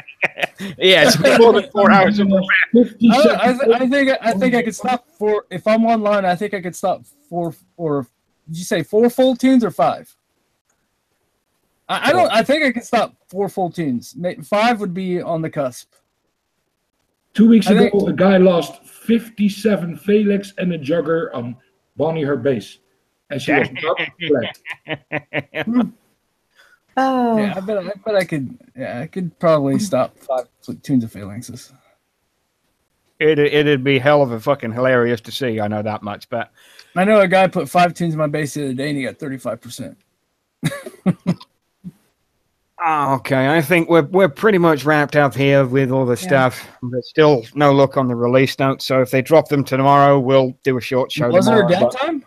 A: Yeah, it's more than 4 hours of repair.
J: I think I could stop for, if I'm online, I think I could stop for did you say 4 full tunes or 5? I think I could stop 4 full tunes. 5 would be on the cusp.
F: 2 weeks ago, a guy lost 57 Felix and a Jugger on Bonnie her base, and she was not flat.
B: Oh,
J: yeah, I bet I could. Yeah, I could probably stop 5 tunes of phalanxes.
A: It'd be hell of a fucking hilarious to see. I know that much, but
J: I know a guy put 5 tunes in my base the other day, and he got 35%.
A: Okay, I think we're pretty much wrapped up here with all the stuff. There's still no look on the release notes, so if they drop them tomorrow, we'll do a short show.
J: Was there a downtime?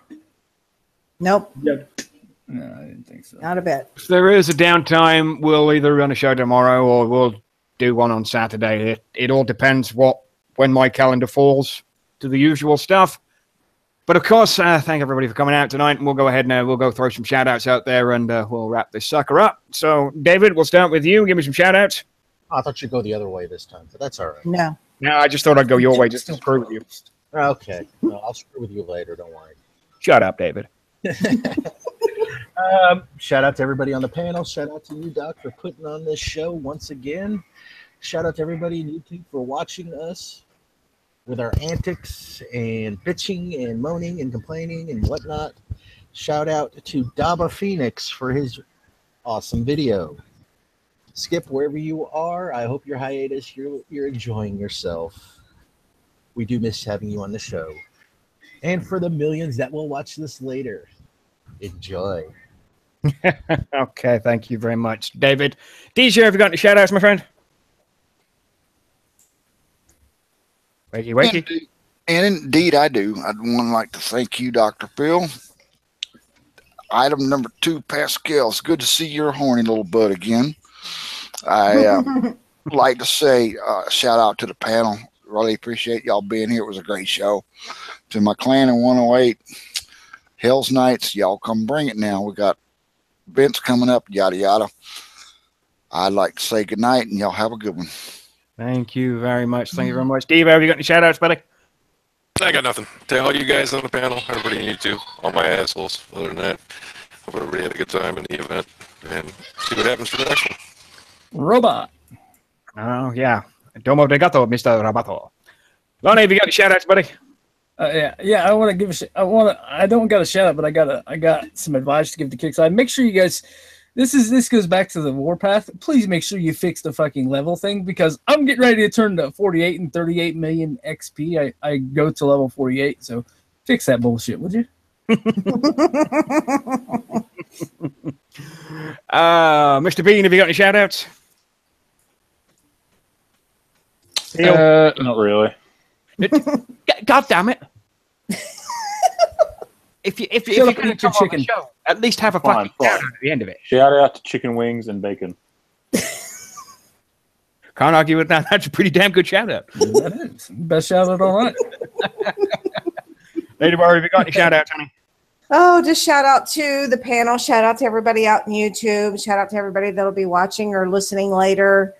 B: Nope.
F: Yep.
J: No, I didn't think so.
B: Not a bit.
A: If there is a downtime, we'll either run a show tomorrow or we'll do one on Saturday. It all depends when my calendar falls to the usual stuff. But of course, thank everybody for coming out tonight, and we'll go ahead now. We'll go throw some shout-outs out there, and we'll wrap this sucker up. So, David, we'll start with you. Give me some shout-outs.
C: I thought you'd go the other way this time, but that's all right.
B: No.
A: No, I just thought I'd go your way just to screw with you.
C: Okay. No, I'll screw with you later. Don't worry.
A: Shut up, David.
C: Shout out to everybody on the panel. Shout out to you, Doc, for putting on this show once again. Shout out to everybody on YouTube for watching us. with our antics and bitching and moaning and complaining and whatnot. Shout out to Daba Phoenix for his awesome video. Skip, wherever you are, I hope your hiatus, you're enjoying yourself. We do miss having you on the show. And for the millions that will watch this later, enjoy.
A: Okay, thank you very much, David. DJ, have you got any shout outs, my friend? Wakey.
D: And indeed, I do. I'd like to thank you, Dr. Phil. Item number 2, Pascal. It's good to see your horny little butt again. I like to say shout out to the panel. Really appreciate y'all being here. It was a great show. To my clan in 108, Hell's Nights, y'all come bring it now. We got events coming up, yada, yada. I'd like to say good night, and y'all have a good one.
A: Thank you very much. Thank you very much. Steve, have you got any shout outs, buddy?
I: I got nothing. To all you guys on the panel, everybody you need to, all my assholes. Other than that, hope everybody had a good time in the event, and see what happens for the next one.
J: Robot.
A: Oh, yeah. Domo obrigado, Mr. Roboto. Lonnie, have you got any shout outs, buddy?
J: Yeah. I want to give I don't got a shout out, but I got some advice to give to Kickside. Make sure you guys. This goes back to the Warpath. Please make sure you fix the fucking level thing, because I'm getting ready to turn to 48 and 38 million XP. I go to level 48, so fix that bullshit, would you?
A: Mr. Bean, have you got any shout outs?
E: Not really.
A: God damn it. If you're going to come on the show, at least have a fucking shout out at the end of it.
E: Shout out to chicken wings and bacon.
A: Can't argue with that. That's a pretty damn good shout out.
J: That is. Best shout out all right.
A: Lady Bar, have you got any shout outs, honey?
B: Oh, just shout out to the panel. Shout out to everybody out in YouTube. Shout out to everybody that'll be watching or listening later.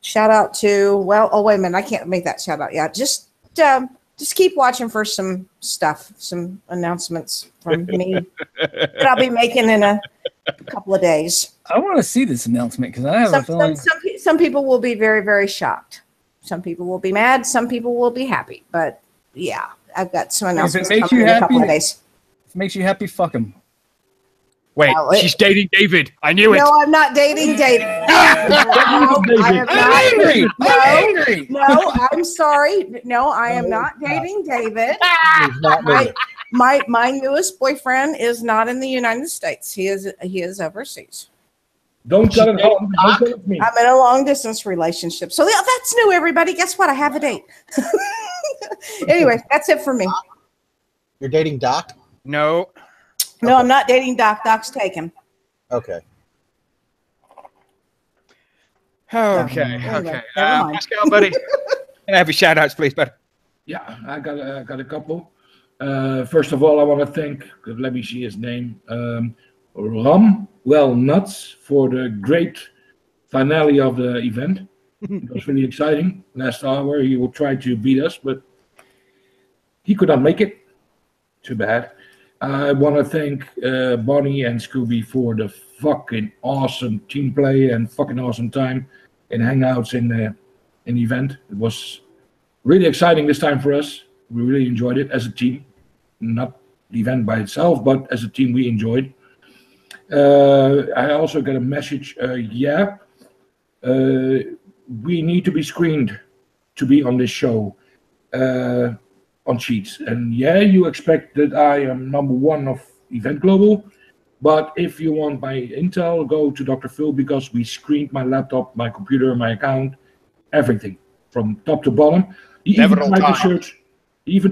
B: Shout out to, oh, wait a minute. I can't make that shout out yet. Just keep watching for some stuff, some announcements from me that I'll be making in a couple of days.
J: I want to see this announcement, because I have a feeling.
B: Some people will be very, very shocked. Some people will be mad. Some people will be happy. But yeah, I've got some announcements coming in a couple of days.
J: If it makes you happy, fuck him.
A: Wait, she's dating David. I knew it.
B: No, I'm not dating David. No, I'm sorry. No, I am not dating David. My newest boyfriend is not in the United States. He is overseas.
F: Don't tell it home. Don't tell it me.
B: I'm in a long distance relationship. So that's new, everybody. Guess what? I have a date. Anyway, that's it for me.
C: You're dating Doc?
A: No.
B: No, I'm not dating Doc. Doc's taken.
C: Okay.
A: Okay.
B: Anyway, never mind.
A: Pascal, buddy. Can I have your shout outs, please, buddy?
F: Yeah, I got a couple. First of all, I want to thank, let me see his name, Ram Well Nuts, for the great finale of the event. It was really exciting. Last hour, he will try to beat us, but he could not make it. Too bad. I want to thank Bonnie and Scooby for the fucking awesome team play and fucking awesome time in Hangouts in the event. It was really exciting this time for us. We really enjoyed it as a team. Not the event by itself, but as a team we enjoyed. I also got a message, we need to be screened to be on this show. On Cheats, and you expect that I am #1 of Event Global, but if you want my intel, go to Dr. Phil, because we screened my laptop, my computer, my account, everything from top to bottom. He even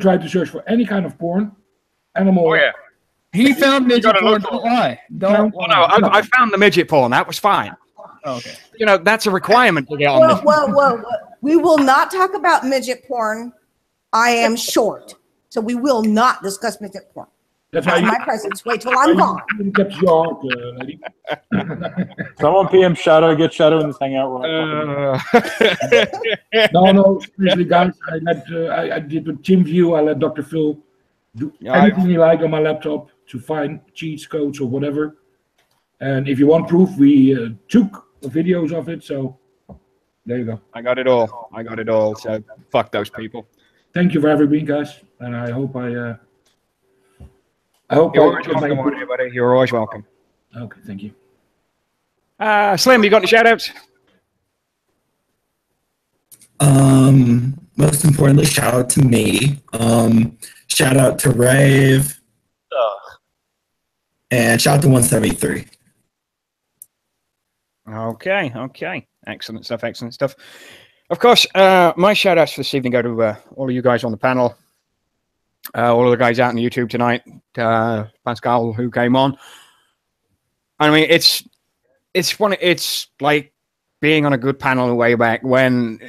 F: tried to search for any kind of porn, animal.
A: Oh yeah,
J: he found midget porn. Don't lie. Don't.
A: No, I found the midget porn. That was fine.
J: Oh, okay.
A: That's a requirement to get on this.
B: Whoa. We will not talk about midget porn. I am short, so we will not discuss midget porn. That's my presence. Wait till I'm gone.
E: Someone PM Shadow, get Shadow in this hangout right
F: No, seriously, guys. I did with TeamView. I let Dr. Phil do anything he liked on my laptop to find cheats, codes, or whatever. And if you want proof, we took videos of it. So There you go.
A: I got it all. I got it all. So fuck those people.
F: Thank you for having me, guys. And I hope
A: You're always welcome, everybody. You're always welcome.
F: Okay, thank you.
A: Slim, you got any shout-outs?
H: Most importantly, shout out to me. Shout out to Rave. And shout out to 173.
A: Okay. Excellent stuff. Of course, my shout-outs for this evening go to all of you guys on the panel, all of the guys out on YouTube tonight, Pascal, who came on. I mean, it's like being on a good panel way back when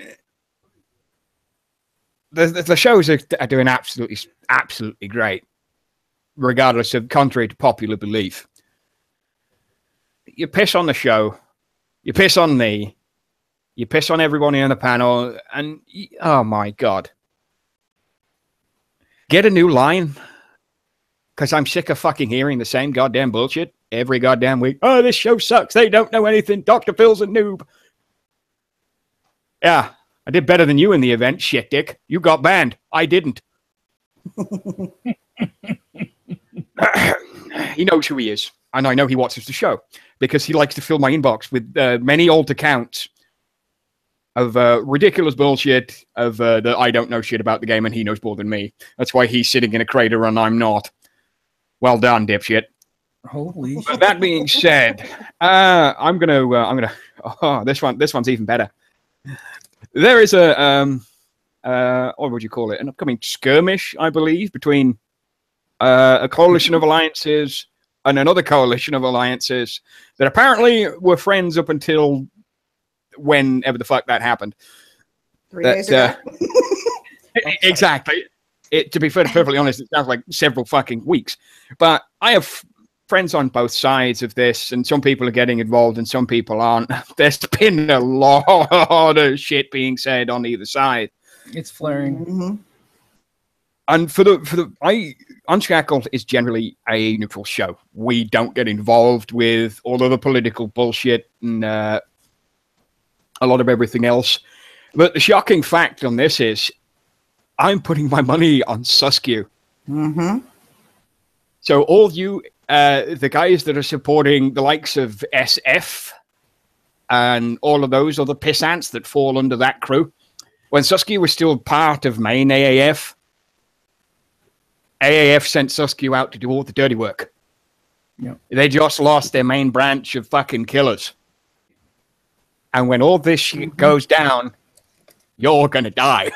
A: the shows are doing absolutely great, regardless of contrary to popular belief. You piss on the show, you piss on me, you piss on everybody on the panel, and oh my God. Get a new line, because I'm sick of fucking hearing the same goddamn bullshit every goddamn week. Oh, this show sucks. They don't know anything. Dr. Phil's a noob. Yeah, I did better than you in the event, shit dick. You got banned. I didn't. He knows who he is. And I know he watches the show because he likes to fill my inbox with many old accounts of ridiculous bullshit of that I don't know shit about the game and he knows more than me. That's why he's sitting in a crater and I'm not. Well done, dipshit.
J: Holy shit.
A: But that being said, I'm gonna. Oh, this one's even better. There is a what would you call it? An upcoming skirmish, I believe, between a coalition of alliances and another coalition of alliances that apparently were friends up until whenever the fuck that happened.
B: 3 days ago.
A: Exactly. To be perfectly honest, it sounds like several fucking weeks. But I have friends on both sides of this, and some people are getting involved and some people aren't. There's been a lot of shit being said on either side.
J: It's flaring.
B: Mm-hmm.
A: And Unshackled is generally a neutral show. We don't get involved with all of the political bullshit and a lot of everything else. But the shocking fact on this is I'm putting my money on Suskew.
B: Mm-hmm.
A: So all you, the guys that are supporting the likes of SF and all of those other piss ants that fall under that crew, when Suskew was still part of main AAF sent Suskew out to do all the dirty work.
J: Yep.
A: They just lost their main branch of fucking killers. And when all this shit goes down, you're going to die.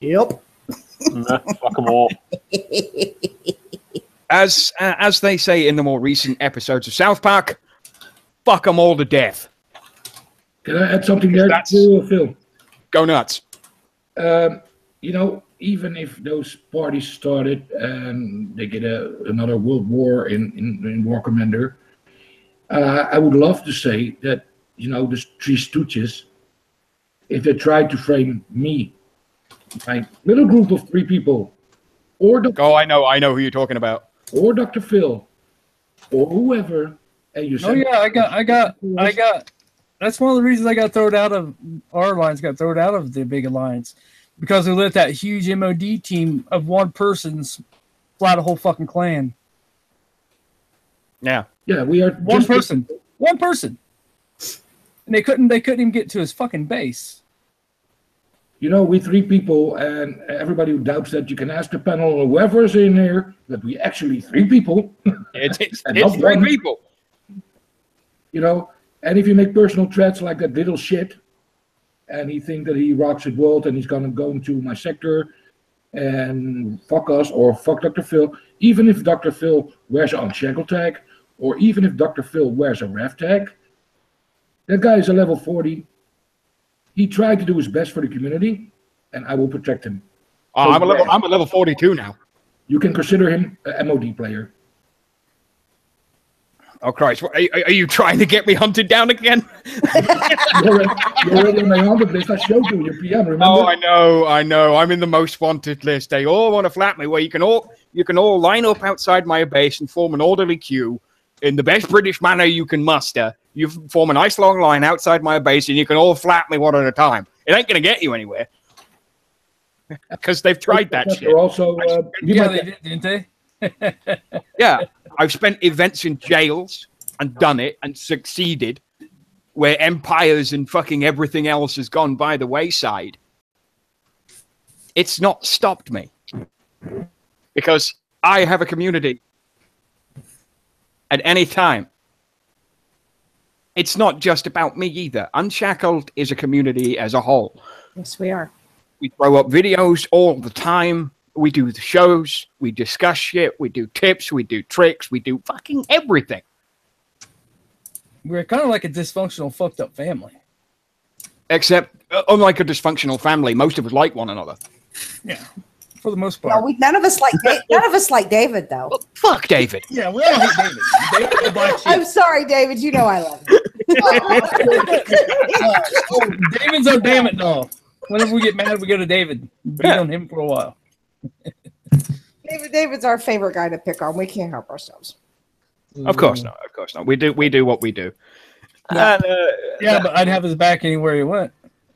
B: Yep.
E: Fuck them all.
A: As they say in the more recent episodes of South Park, fuck them all to death.
F: Can I add something there to Phil?
A: Go nuts.
F: You know, even if those parties started and they get another world war in War Commander, I would love to say that, you know, the Three Stooges, if they tried to frame me, my little group of 3 people, or
A: I know who you're talking about,
F: or Dr. Phil, or whoever, and you said,
J: I got. That's one of the reasons I got thrown out of our alliance. Got thrown out of the big alliance because we let that huge MOD team of one person splat a whole fucking clan.
A: Yeah,
F: we are
J: one person, and they couldn't even get to his fucking base.
F: You know, we 3 people, and everybody who doubts that, you can ask the panel or whoever's in here that we actually 3 people.
A: It's 3 people.
F: You know, and if you make personal threats like that little shit, and he think that he rocks the world and he's gonna go into my sector and fuck us or fuck Dr. Phil, even if Dr. Phil wears an Unshackled tag, or even if Dr. Phil wears a ref tag, that guy is a level 40. He tried to do his best for the community, and I will protect him.
A: So I'm a level 42 now.
F: You can consider him a MOD player.
A: Oh Christ! Are you trying to get me hunted down again?
F: You're already on my wanted list. I showed you your PM. Remember?
A: Oh, I know. I'm in the most wanted list. They all want to flap me. Where you can all line up outside my base and form an orderly queue in the best British manner you can muster. You form a nice long line outside my base, and you can all flap me one at a time. It ain't going to get you anywhere. Because they've tried that shit.
F: Also,
J: Yeah, they did, didn't they?
A: Yeah, I've spent events in jails and done it and succeeded, where empires and fucking everything else has gone by the wayside. It's not stopped me. Because I have a community at any time. It's not just about me either. Unshackled is a community as a whole.
B: Yes, we are.
A: We throw up videos all the time. We do the shows. We discuss shit. We do tips. We do tricks. We do fucking everything.
J: We're kind of like a dysfunctional, fucked up family.
A: Except, unlike a dysfunctional family, most of us like one another.
J: Yeah, for the most part.
B: No, none of us like David, though.
A: Well, fuck David.
J: Yeah, we all hate David. David's the black sheep.
B: I'm sorry, David. You know I love you.
J: David's our damn it doll. Whenever we get mad, we go to David. Beat on him for a while.
B: David's our favorite guy to pick on. We can't help ourselves.
A: Of course not. Of course not. We do what we do.
J: Yeah, but I'd have his back anywhere he went.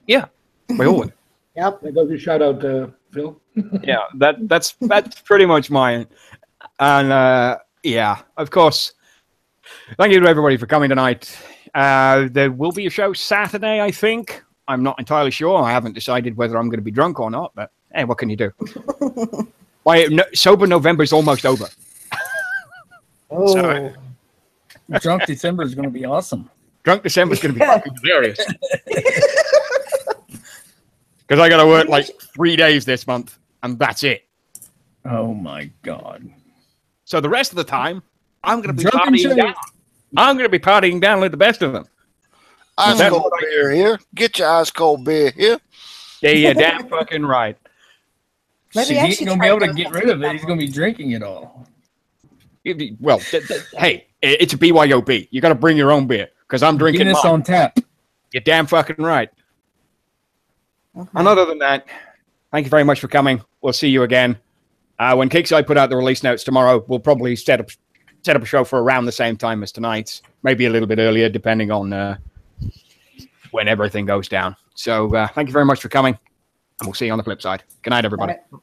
A: Yeah, we all would.
B: Yep.
F: That goes your shout out, Phil.
A: Yeah, that's pretty much mine. And yeah, of course. Thank you to everybody for coming tonight. There will be a show Saturday, I think. I'm not entirely sure. I haven't decided whether I'm going to be drunk or not. But hey, what can you do? Sober November is almost over.
B: Oh.
A: So,
J: Drunk December is going to be awesome.
A: Drunk December is going to be fucking hilarious. Because I got to work like 3 days this month, and that's it.
J: Oh my god!
A: So the rest of the time, I'm going to be
J: Drunk and
A: partying down. I'm going to be partying down with the best of them.
D: Ice cold beer here. Get your ice cold beer here.
A: Yeah, you're damn fucking right.
B: Maybe
J: See,
B: I
J: he
B: should
J: ain't going to be
B: try
J: able to
B: those
J: get rid of it. He's going to be drinking it all.
A: Well, hey, it's a BYOB. You got to bring your own beer because I'm drinking
J: Guinness
A: mine.
J: on tap.
A: You're damn fucking right.
B: Okay.
A: And other than that, thank you very much for coming. We'll see you again. When Kickside put out the release notes tomorrow, we'll probably set up a show for around the same time as tonight's, maybe a little bit earlier, depending on when everything goes down. So thank you very much for coming, and we'll see you on the flip side. Good night, everybody.
B: Got it.